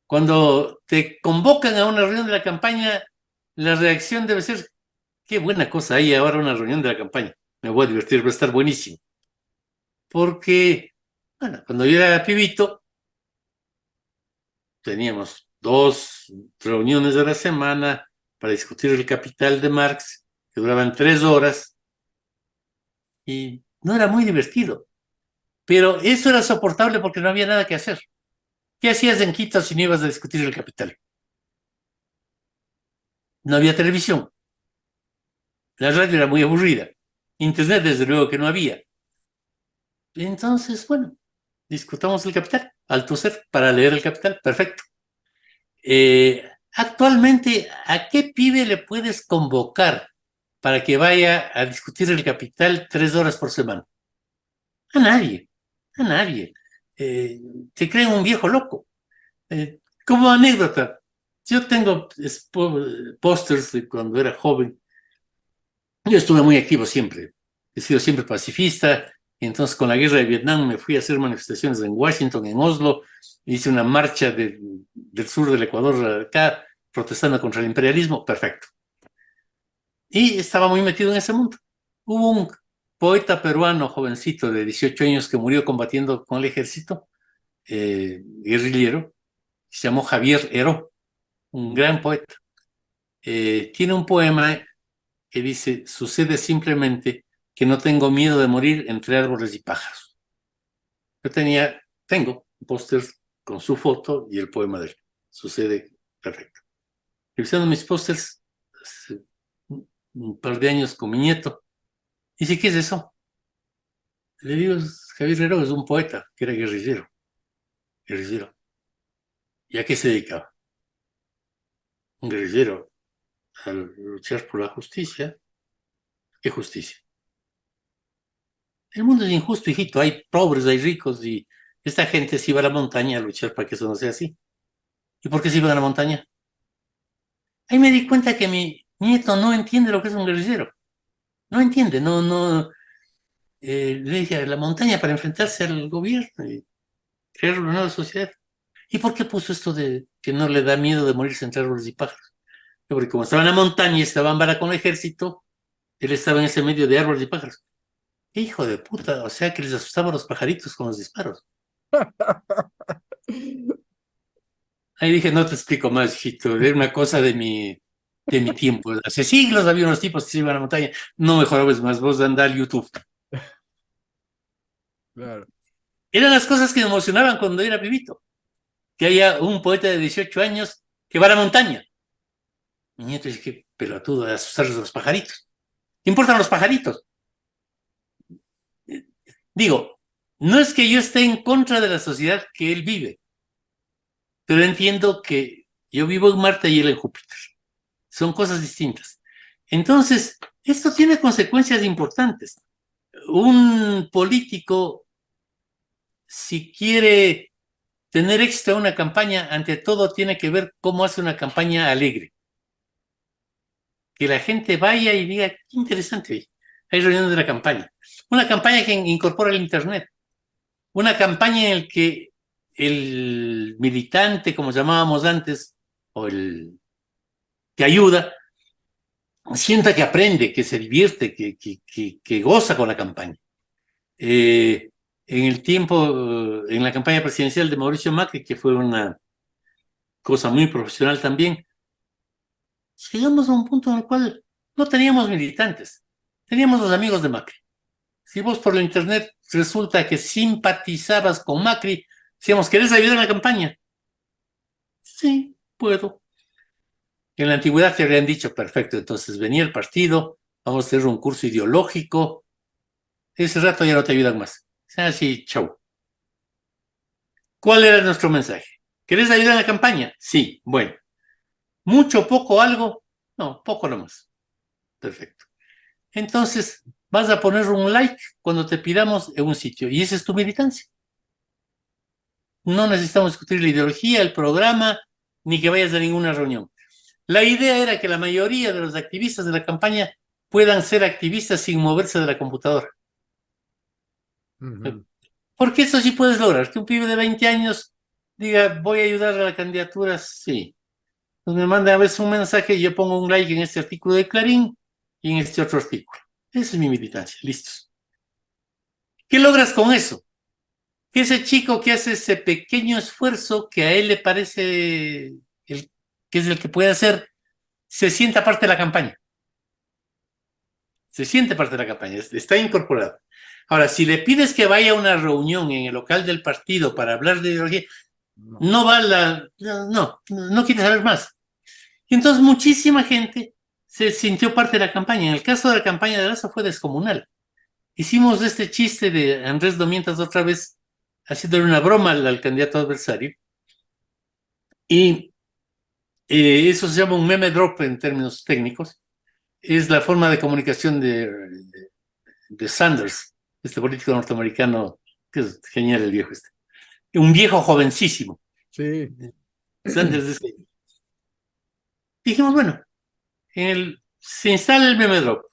B: Cuando te convocan a una reunión de la campaña, la reacción debe ser, qué buena cosa hay ahora una reunión de la campaña. Me voy a divertir, va a estar buenísimo. Porque, bueno, cuando yo era pibito, teníamos 2 reuniones a la semana para discutir el Capital de Marx, que duraban 3 horas, y no era muy divertido. Pero eso era soportable porque no había nada que hacer. ¿Qué hacías en Quito si no ibas a discutir el Capital? No había televisión. La radio era muy aburrida. Internet, desde luego, que no había. Entonces, bueno, discutamos el Capital. Althusser para leer el Capital, perfecto. Actualmente, ¿a qué pibe le puedes convocar para que vaya a discutir el Capital 3 horas por semana? A nadie, a nadie. Te creen un viejo loco. Como anécdota, yo tengo pósters de cuando era joven. Yo estuve muy activo siempre. He sido siempre pacifista. Y entonces, con la guerra de Vietnam, me fui a hacer manifestaciones en Washington, en Oslo. Hice una marcha del sur del Ecuador acá, protestando contra el imperialismo. Perfecto. Y estaba muy metido en ese mundo. Hubo un poeta peruano, jovencito de 18 años, que murió combatiendo con el ejército, guerrillero, se llamó Javier Heró, un gran poeta. Tiene un poema que dice, sucede simplemente que no tengo miedo de morir entre árboles y pájaros. Yo tengo un póster con su foto y el poema de él. Sucede perfecto. Revisando mis pósters hace un par de años con mi nieto, dice, ¿qué es eso? Le digo, Javier Heró es un poeta que era guerrillero. Guerrillero. ¿Y a qué se dedicaba? Un guerrillero a luchar por la justicia. ¿Qué justicia? El mundo es injusto, hijito. Hay pobres, hay ricos y esta gente se iba a la montaña a luchar para que eso no sea así. ¿Y por qué se iban a la montaña? Ahí me di cuenta que mi nieto no entiende lo que es un guerrillero. No entiende, no. Le dije, a la montaña para enfrentarse al gobierno y crear una nueva sociedad. ¿Y por qué puso esto de que no le da miedo de morirse entre árboles y pájaros? Porque como estaba en la montaña y estaba en vara con el ejército, él estaba en ese medio de árboles y pájaros. Hijo de puta, o sea que les asustaban los pajaritos con los disparos. Ahí dije, no te explico más, hijito, era una cosa de mi tiempo. Hace siglos había unos tipos que se iban a la montaña. No mejorabas más, vos andá al YouTube.
A: Claro.
B: Eran las cosas que me emocionaban cuando era pibito. Que haya un poeta de 18 años que va a la montaña. Mi nieto dice, qué pelotudo de asustarse a los pajaritos. ¿Qué importan los pajaritos? Digo, no es que yo esté en contra de la sociedad que él vive, pero entiendo que yo vivo en Marte y él en Júpiter. Son cosas distintas. Entonces, esto tiene consecuencias importantes. Un político, si quiere tener éxito en una campaña, ante todo tiene que ver cómo hace una campaña alegre. Que la gente vaya y diga, qué interesante, hay reuniones de la campaña. Una campaña que incorpora el Internet. Una campaña en la que el militante, como llamábamos antes, o el que ayuda, sienta que aprende, que se divierte, que goza con la campaña. En el tiempo, en la campaña presidencial de Mauricio Macri, que fue una cosa muy profesional también, llegamos a un punto en el cual no teníamos militantes, teníamos los amigos de Macri. Si vos por la internet resulta que simpatizabas con Macri, decíamos, ¿querés ayudar en la campaña? Sí, puedo. En la antigüedad te habrían dicho, perfecto, entonces venía el partido, vamos a hacer un curso ideológico, ese rato ya no te ayudan más. Así, chau. ¿Cuál era nuestro mensaje? ¿Querés ayudar en la campaña? Sí, bueno. ¿Mucho, poco, algo? No, poco nomás. Perfecto. Entonces, vas a poner un like cuando te pidamos en un sitio, y esa es tu militancia. No necesitamos discutir la ideología, el programa, ni que vayas a ninguna reunión. La idea era que la mayoría de los activistas de la campaña puedan ser activistas sin moverse de la computadora. Porque eso sí puedes lograr, que un pibe de 20 años diga, voy a ayudar a la candidatura, sí. Pues me manda a veces un mensaje y yo pongo un like en este artículo de Clarín y en este otro artículo. Esa es mi militancia, listos. ¿Qué logras con eso? Que ese chico que hace ese pequeño esfuerzo que a él le parece que es el que puede hacer, se sienta parte de la campaña. Se siente parte de la campaña, está incorporado. Ahora, si le pides que vaya a una reunión en el local del partido para hablar de ideología, no va no quiere saber más. Y entonces muchísima gente se sintió parte de la campaña. En el caso de la campaña de Lazo fue descomunal. Hicimos este chiste de Andrés Domientas otra vez, haciéndole una broma al candidato adversario. Y eso se llama un meme drop en términos técnicos. Es la forma de comunicación de Sanders, este político norteamericano, que es genial el viejo este. Un viejo jovencísimo.
A: Sí.
B: Sanders dice, dijimos, bueno, se instala el meme drop.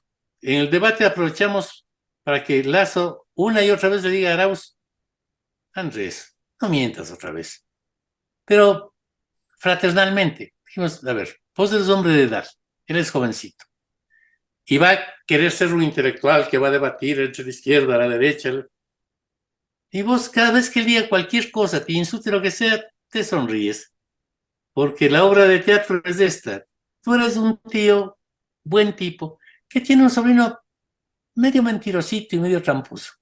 B: En el debate aprovechamos para que Lazo una y otra vez le diga a Arauz, Andrés, no mientas otra vez. Pero fraternalmente, dijimos, a ver, vos eres hombre de edad, eres jovencito, y va a querer ser un intelectual que va a debatir entre la izquierda, la derecha, y vos cada vez que diga cualquier cosa, te insulte lo que sea, te sonríes, porque la obra de teatro es esta. Tú eres un tío, buen tipo, que tiene un sobrino medio mentirosito y medio tramposo,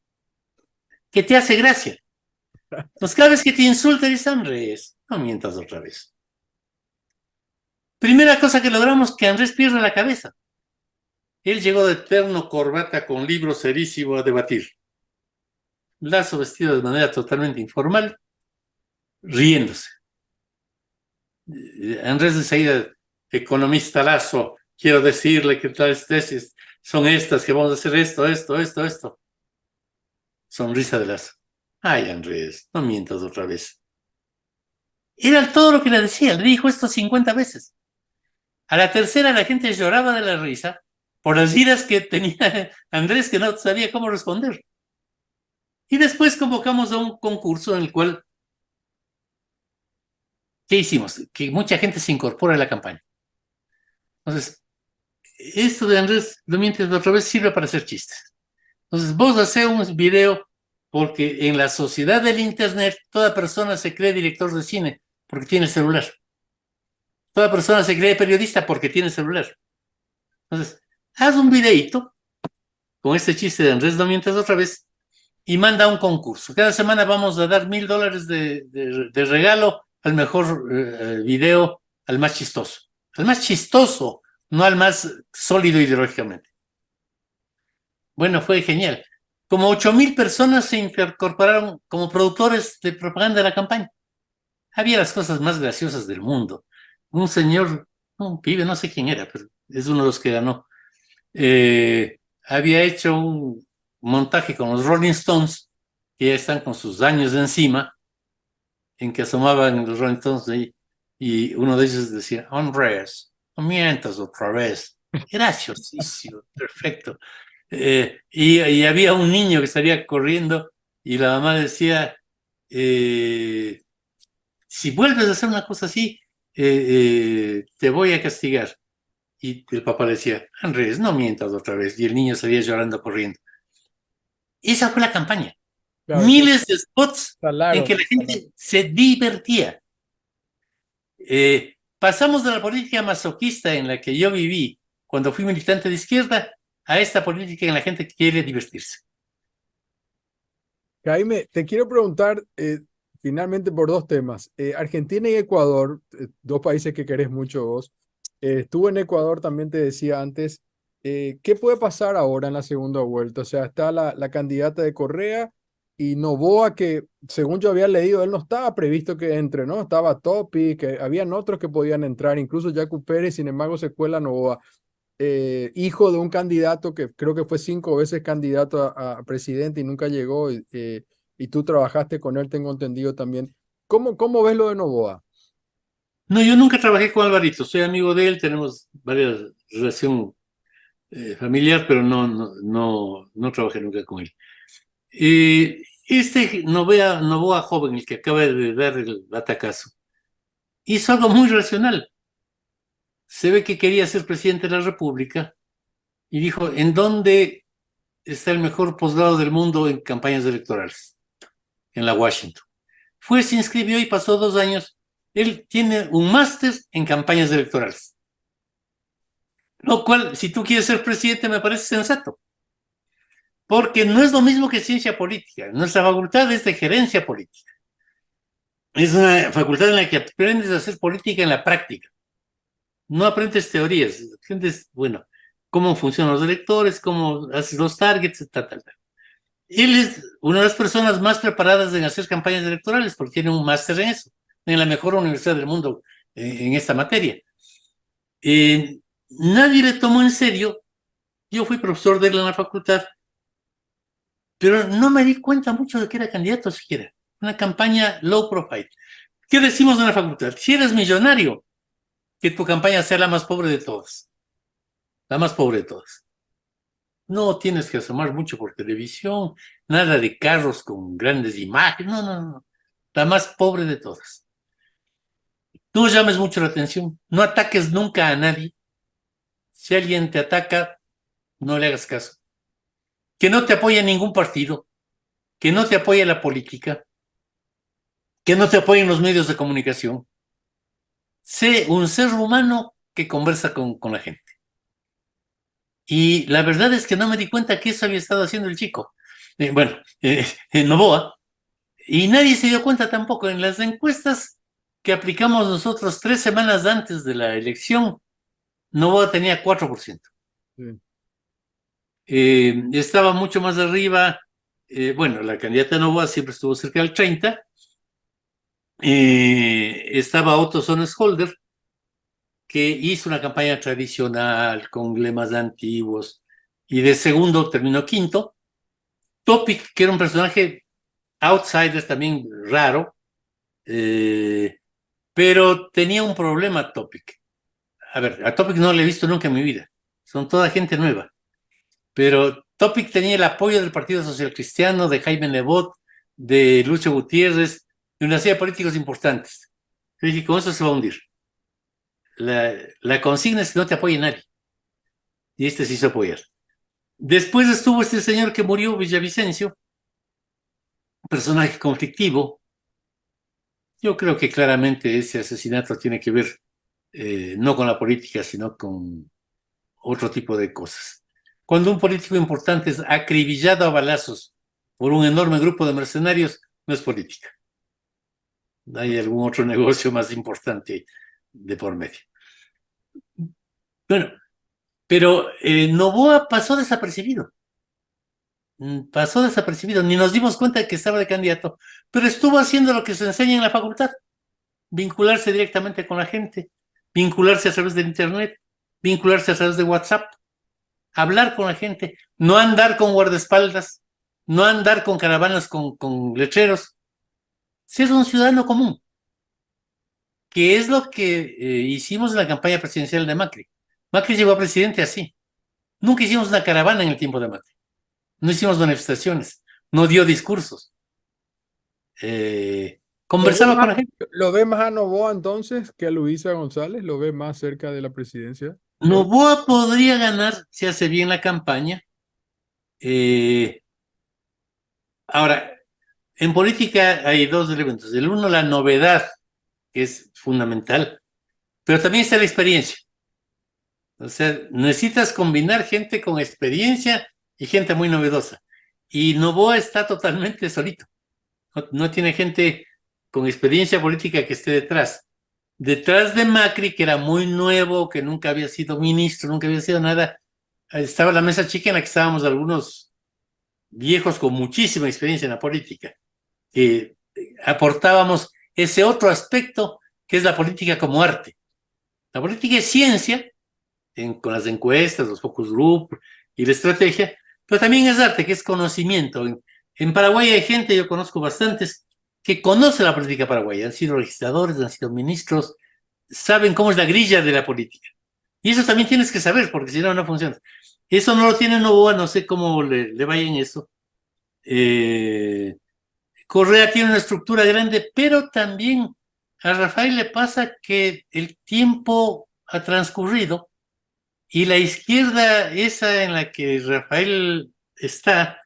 B: que te hace gracia. Entonces cada vez que te insulta, dices, Andrés, no mientas otra vez. Primera cosa que logramos, que Andrés pierda la cabeza. Él llegó de terno, corbata, con libro serísimo a debatir. Lazo vestido de manera totalmente informal, riéndose. Andrés de enseguida, economista Lazo, quiero decirle que tales tesis son estas, que vamos a hacer esto. Sonrisa de Lazo. Ay, Andrés, no mientas otra vez. Era todo lo que le decía, le dijo esto 50 veces. A la tercera la gente lloraba de la risa por las iras que tenía Andrés, que no sabía cómo responder. Y después convocamos a un concurso en el cual, ¿qué hicimos? Que mucha gente se incorpora a la campaña. Entonces, esto de Andrés, no mientes otra vez, sirve para hacer chistes. Entonces, vos hacés un video porque en la sociedad del Internet toda persona se cree director de cine porque tiene celular. Toda persona se cree periodista porque tiene celular. Entonces, haz un videíto con este chiste de Andrés, no mientes otra vez, y manda un concurso. Cada semana vamos a dar $1000 de regalo al mejor video, al más chistoso. Al más chistoso, no al más sólido ideológicamente. Bueno, fue genial. Como 8000 personas se incorporaron como productores de propaganda de la campaña. Había las cosas más graciosas del mundo. Un señor, un pibe, no sé quién era, pero es uno de los que ganó. Había hecho un montaje con los Rolling Stones, que ya están con sus años de encima, en que asomaban los Rolling Stones ahí, y uno de ellos decía, Andrés, no mientas otra vez. Graciosísimo, perfecto. Y había un niño que salía corriendo y la mamá decía, si vuelves a hacer una cosa así, te voy a castigar. Y el papá le decía, Andrés, no mientas otra vez. Y el niño salía llorando, corriendo. Esa fue la campaña.
A: Claro,
B: Miles de spots en
A: claro.
B: que la gente se divertía. Pasamos de la política masoquista en la que yo viví cuando fui militante de izquierda a esta política en la gente quiere divertirse.
A: Jaime, te quiero preguntar finalmente por dos temas. Argentina y Ecuador, dos países que querés mucho vos. Estuve en Ecuador, también te decía antes. ¿Qué puede pasar ahora en la segunda vuelta? O sea, está la candidata de Correa y Noboa, que según yo había leído, él no estaba previsto que entre, ¿no? Estaba Topi, que habían otros que podían entrar, incluso Yacu Pérez, sin embargo se cuela Noboa. hijo de un candidato que creo que fue 5 veces candidato a presidente y nunca llegó, y tú trabajaste con él, tengo entendido también. ¿Cómo ves lo de Noboa?
B: No, yo nunca trabajé con Alvarito, soy amigo de él, tenemos varias relación familiar, pero no trabajé nunca con él. Este Noboa joven, el que acaba de dar el batacazo, hizo algo muy racional. Se ve que quería ser presidente de la República y dijo, ¿en dónde está el mejor posgrado del mundo en campañas electorales? En la Washington. Fue, se inscribió y pasó 2 años. Él tiene un máster en campañas electorales. Lo cual, si tú quieres ser presidente, me parece sensato. Porque no es lo mismo que ciencia política. Nuestra facultad es de gerencia política. Es una facultad en la que aprendes a hacer política en la práctica. No aprendes teorías, aprendes, bueno, cómo funcionan los electores, cómo haces los targets, tal. Él es una de las personas más preparadas en hacer campañas electorales porque tiene un máster en eso, en la mejor universidad del mundo en esta materia. Nadie le tomó en serio. Yo fui profesor de él en la facultad, pero no me di cuenta mucho de que era candidato siquiera. Una campaña low profile. ¿Qué decimos en la facultad? Si eres millonario, que tu campaña sea la más pobre de todas. La más pobre de todas. No tienes que asomar mucho por televisión, nada de carros con grandes imágenes, no. La más pobre de todas. No llames mucho la atención, no ataques nunca a nadie. Si alguien te ataca, no le hagas caso. Que no te apoye ningún partido, que no te apoye la política, que no te apoyen los medios de comunicación. Sé un ser humano que conversa con la gente. Y la verdad es que no me di cuenta que eso había estado haciendo el chico. En Noboa. Y nadie se dio cuenta tampoco. En las encuestas que aplicamos nosotros 3 semanas antes de la elección, Noboa tenía 4%.
A: Sí.
B: Estaba mucho más arriba. La candidata Noboa siempre estuvo cerca del 30%. Estaba Otto Sonnenholder, que hizo una campaña tradicional con lemas antiguos y de segundo terminó quinto. Topic, que era un personaje outsider también raro, pero tenía un problema Topic. A ver, a Topic no le he visto nunca en mi vida, son toda gente nueva, pero Topic tenía el apoyo del Partido Social Cristiano, de Jaime Nebot, de Lucho Gutiérrez, de una serie de políticos importantes. Yo dije, con eso se va a hundir. La consigna es que no te apoye nadie. Y este se hizo apoyar. Después estuvo este señor que murió, Villavicencio, un personaje conflictivo. Yo creo que claramente ese asesinato tiene que ver no con la política, sino con otro tipo de cosas. Cuando un político importante es acribillado a balazos por un enorme grupo de mercenarios, no es política. Hay algún otro negocio más importante de por medio. Bueno, pero Noboa pasó desapercibido. Pasó desapercibido, ni nos dimos cuenta de que estaba de candidato, pero estuvo haciendo lo que se enseña en la facultad, vincularse directamente con la gente, vincularse a través del internet, vincularse a través de WhatsApp, hablar con la gente, no andar con guardaespaldas, no andar con caravanas con letreros, ser un ciudadano común, que es lo que hicimos en la campaña presidencial de Macri. Macri llegó a presidente así. Nunca hicimos una caravana en el tiempo de Macri. No hicimos manifestaciones, no dio discursos. Conversaba con la gente.
A: ¿Lo ve más a Noboa entonces que a Luisa González? ¿Lo ve más cerca de la presidencia hoy?
B: Noboa podría ganar si hace bien la campaña. Ahora, en política hay dos elementos. El uno, la novedad, que es fundamental, pero también está la experiencia. O sea, necesitas combinar gente con experiencia y gente muy novedosa. Y Noboa está totalmente solito. No tiene gente con experiencia política que esté detrás. Detrás de Macri, que era muy nuevo, que nunca había sido ministro, nunca había sido nada, estaba la mesa chica en la que estábamos algunos viejos con muchísima experiencia en la política, que aportábamos ese otro aspecto que es la política como arte. La política es ciencia, con las encuestas, los focus group y la estrategia, pero también es arte, que es conocimiento. En Paraguay hay gente, yo conozco bastantes, que conoce la política paraguaya, han sido legisladores, han sido ministros, saben cómo es la grilla de la política. Y eso también tienes que saber, porque si no, no funciona. Eso no lo tiene Novoa, no sé cómo le vaya en eso. Correa tiene una estructura grande, pero también a Rafael le pasa que el tiempo ha transcurrido y la izquierda, esa en la que Rafael está,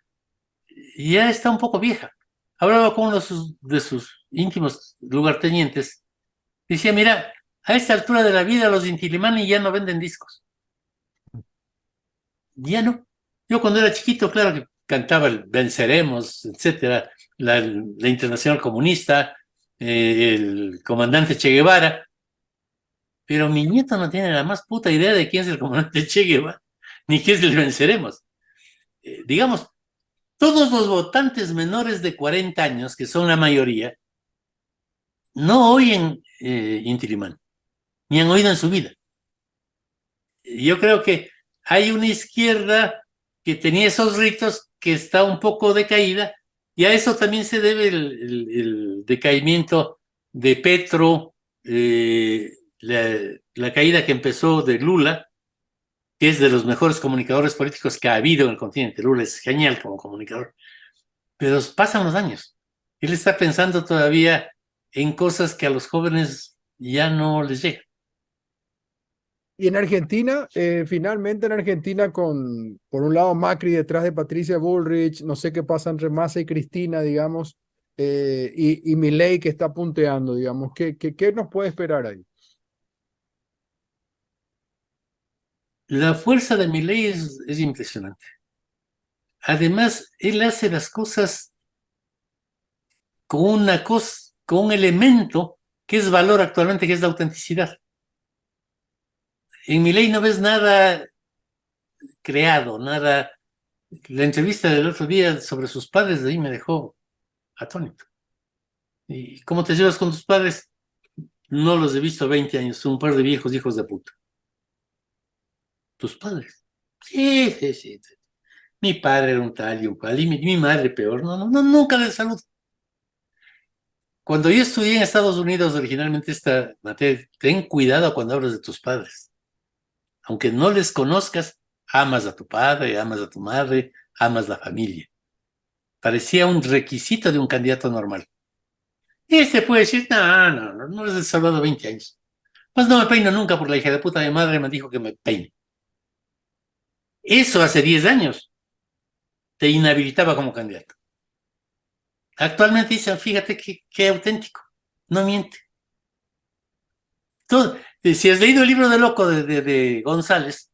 B: ya está un poco vieja. Hablaba con uno de sus íntimos lugartenientes. Decía, mira, a esta altura de la vida los Intilimani ya no venden discos. Ya no. Yo cuando era chiquito, claro que cantaba el Venceremos, etcétera, la Internacional Comunista, el comandante Che Guevara, pero mi nieto no tiene la más puta idea de quién es el comandante Che Guevara, ni qué es el Venceremos. Digamos, todos los votantes menores de 40 años, que son la mayoría, no oyen Inti Illimani, ni han oído en su vida. Yo creo que hay una izquierda que tenía esos ritos que está un poco decaída, y a eso también se debe el decaimiento de Petro, la caída que empezó de Lula, que es de los mejores comunicadores políticos que ha habido en el continente. Lula es genial como comunicador, pero pasan los años. Él está pensando todavía en cosas que a los jóvenes ya no les llegan.
A: Y en Argentina, finalmente en Argentina, por un lado Macri detrás de Patricia Bullrich, no sé qué pasa entre Massa y Cristina, digamos, y Milei que está punteando, digamos, ¿qué nos puede esperar ahí?
B: La fuerza de Milei es impresionante. Además, él hace las cosas con con un elemento que es valor actualmente, que es la autenticidad. En Milei no ves nada creado, nada. La entrevista del otro día sobre sus padres de ahí me dejó atónito. ¿Y cómo te llevas con tus padres? No los he visto 20 años, son un par de viejos hijos de puta. ¿Tus padres? Sí, sí, sí. Mi padre era un tal y un cual, y mi madre peor. No, no, no, nunca de salud. Cuando yo estudié en Estados Unidos originalmente esta materia, ten cuidado cuando hablas de tus padres. Aunque no les conozcas, amas a tu padre, amas a tu madre, amas la familia. Parecía un requisito de un candidato normal. Y este puede decir, no les he salvado 20 años. Pues no me peino nunca porque la hija de puta de madre me dijo que me peine. Eso hace 10 años te inhabilitaba como candidato. Actualmente dicen, fíjate qué auténtico, no miente. Tú, si has leído el libro de Loco de González,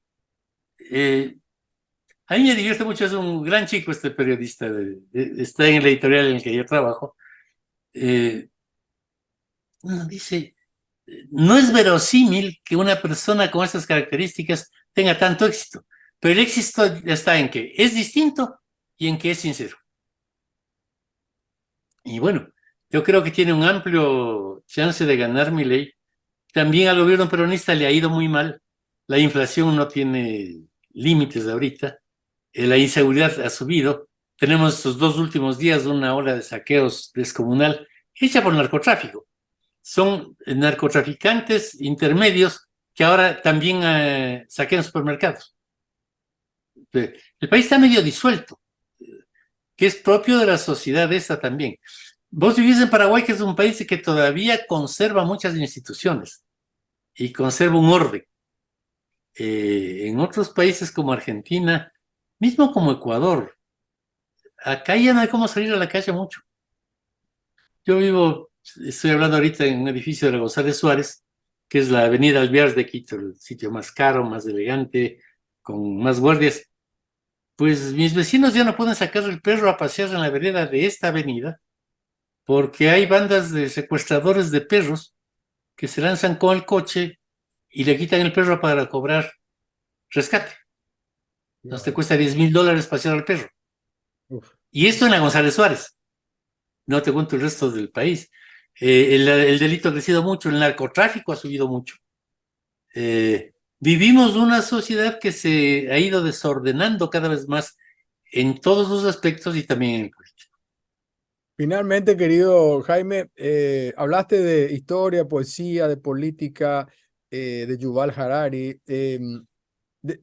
B: a mí me divierte mucho, es un gran chico este periodista, está en el editorial en el que yo trabajo. Uno dice, no es verosímil que una persona con estas características tenga tanto éxito, pero el éxito está en que es distinto y en que es sincero. Y bueno, yo creo que tiene un amplio chance de ganar Milei. También al gobierno peronista le ha ido muy mal. La inflación no tiene límites ahorita. La inseguridad ha subido. Tenemos estos 2 últimos días una ola de saqueos descomunal hecha por narcotráfico. Son narcotraficantes intermedios que ahora también saquean supermercados. El país está medio disuelto, que es propio de la sociedad esta también. Vos vivís en Paraguay, que es un país que todavía conserva muchas instituciones y conserva un orden. En otros países como Argentina, mismo como Ecuador, acá ya no hay cómo salir a la calle mucho. Estoy hablando ahorita en un edificio de la González Suárez, que es la avenida Alvear de Quito, el sitio más caro, más elegante, con más guardias. Pues mis vecinos ya no pueden sacar el perro a pasear en la vereda de esta avenida, porque hay bandas de secuestradores de perros que se lanzan con el coche y le quitan el perro para cobrar rescate. Entonces te cuesta $10,000 pasear al perro.
A: Uf.
B: Y esto en la González Suárez. No te cuento el resto del país. El delito ha crecido mucho, el narcotráfico ha subido mucho. Vivimos una sociedad que se ha ido desordenando cada vez más en todos los aspectos y también en el político.
A: Finalmente, querido Jaime, hablaste de historia, poesía, de política, de Yuval Harari.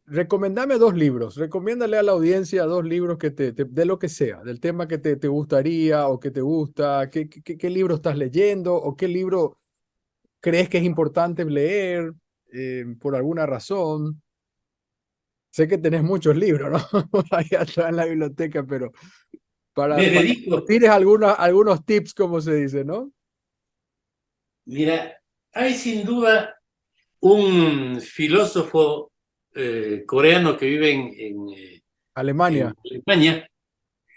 A: Recomendame dos libros, recomiéndale a la audiencia dos libros que de lo que sea, del tema que te gustaría o que te gusta, qué libro estás leyendo o qué libro crees que es importante leer por alguna razón. Sé que tenés muchos libros, ¿no? Ahí atrás en la biblioteca, pero
B: Me
A: para
B: dedico,
A: tienes algunos tips, como se dice, ¿no?
B: mira, hay sin duda un filósofo coreano que vive
A: Alemania.
B: en Alemania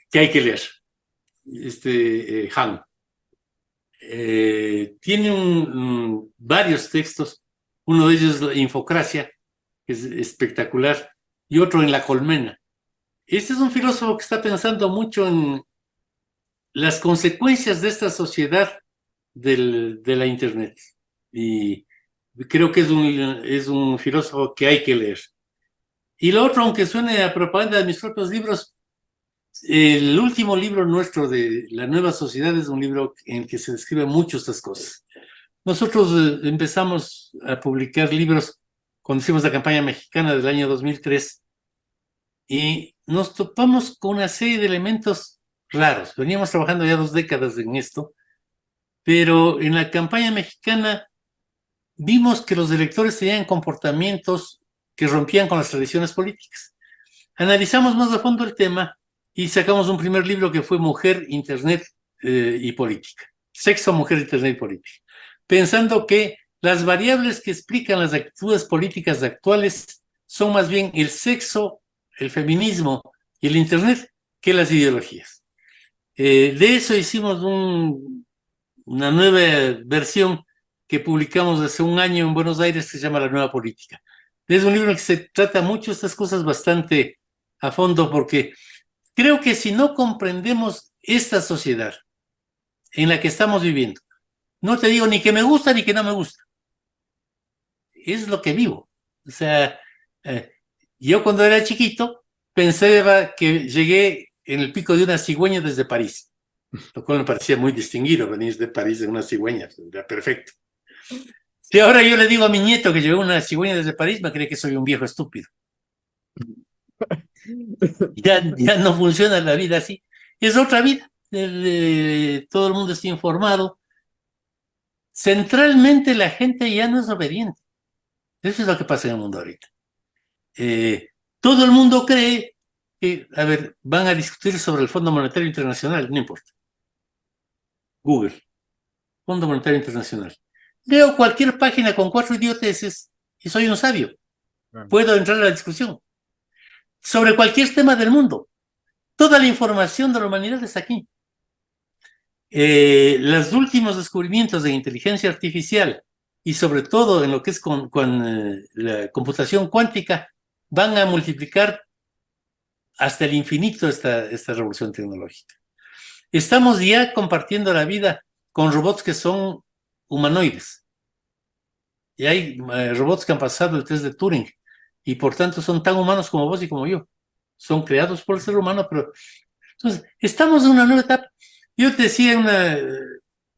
B: que hay que leer, Han. Tiene varios textos, uno de ellos es la Infocracia, que es espectacular, y otro en La Colmena. Este es un filósofo que está pensando mucho en las consecuencias de esta sociedad de la Internet. Y creo que es un filósofo que hay que leer. Y lo otro, aunque suene a propaganda de mis propios libros, el último libro nuestro de La Nueva Sociedad es un libro en el que se describen mucho estas cosas. Nosotros empezamos a publicar libros cuando hicimos la campaña mexicana del año 2003 y nos topamos con una serie de elementos raros. Veníamos trabajando ya 2 décadas en esto, pero en la campaña mexicana vimos que los electores tenían comportamientos que rompían con las tradiciones políticas. Analizamos más a fondo el tema y sacamos un primer libro que fue Mujer, Internet y Política. Sexo, Mujer, Internet y Política. Pensando que las variables que explican las actitudes políticas actuales son más bien el sexo, el feminismo y el Internet que las ideologías. De eso hicimos una nueva versión que publicamos hace un año en Buenos Aires que se llama La Nueva Política. Es un libro en que se trata mucho estas cosas bastante a fondo porque creo que si no comprendemos esta sociedad en la que estamos viviendo, no te digo ni que me gusta ni que no me gusta, es lo que vivo. O sea, yo cuando era chiquito pensé que llegué en el pico de una cigüeña desde París, lo cual me parecía muy distinguido venir de París en una cigüeña, era perfecto. Si ahora yo le digo a mi nieto que llegó una cigüeña desde París, me cree que soy un viejo estúpido. Ya no funciona la vida así. Es otra vida. Todo el mundo está informado. Centralmente la gente ya no es obediente. Eso es lo que pasa en el mundo ahorita. Todo el mundo cree que, a ver, van a discutir sobre el Fondo Monetario Internacional, no importa. Google, Fondo Monetario Internacional. Leo cualquier página con 4 idioteces y soy un sabio. Puedo entrar a la discusión sobre cualquier tema del mundo. Toda la información de la humanidad está aquí. Los últimos descubrimientos de inteligencia artificial y sobre todo en lo que es con la computación cuántica van a multiplicar hasta el infinito esta revolución tecnológica. Estamos ya compartiendo la vida con robots que son humanoides. Y hay robots que han pasado el test de Turing y por tanto son tan humanos como vos y como yo. Son creados por el ser humano, pero entonces estamos en una nueva etapa. Yo te decía en una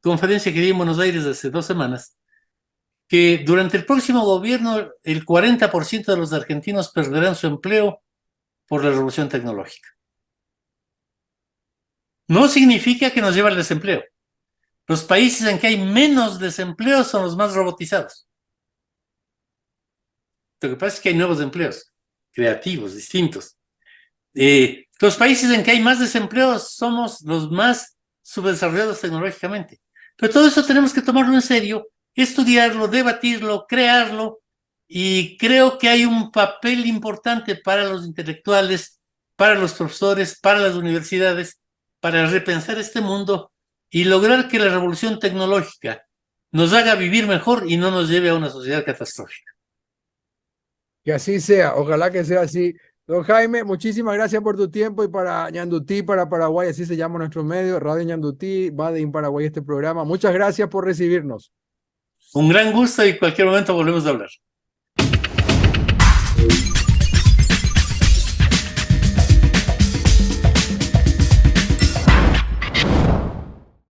B: conferencia que di en Buenos Aires hace 2 semanas que durante el próximo gobierno el 40% de los argentinos perderán su empleo por la revolución tecnológica. No significa que nos lleva al desempleo. Los países en que hay menos desempleo son los más robotizados. Lo que pasa es que hay nuevos empleos, creativos, distintos. Los países en que hay más desempleo somos los más subdesarrollados tecnológicamente. Pero todo eso tenemos que tomarlo en serio, estudiarlo, debatirlo, crearlo, y creo que hay un papel importante para los intelectuales, para los profesores, para las universidades, para repensar este mundo y lograr que la revolución tecnológica nos haga vivir mejor y no nos lleve a una sociedad catastrófica.
A: Que así sea, ojalá que sea así. Don Jaime, muchísimas gracias por tu tiempo y para Ñandutí, para Paraguay, así se llama nuestro medio, Radio Ñandutí, va de Paraguay este programa. Muchas gracias por recibirnos.
B: Un gran gusto y en cualquier momento volvemos a hablar.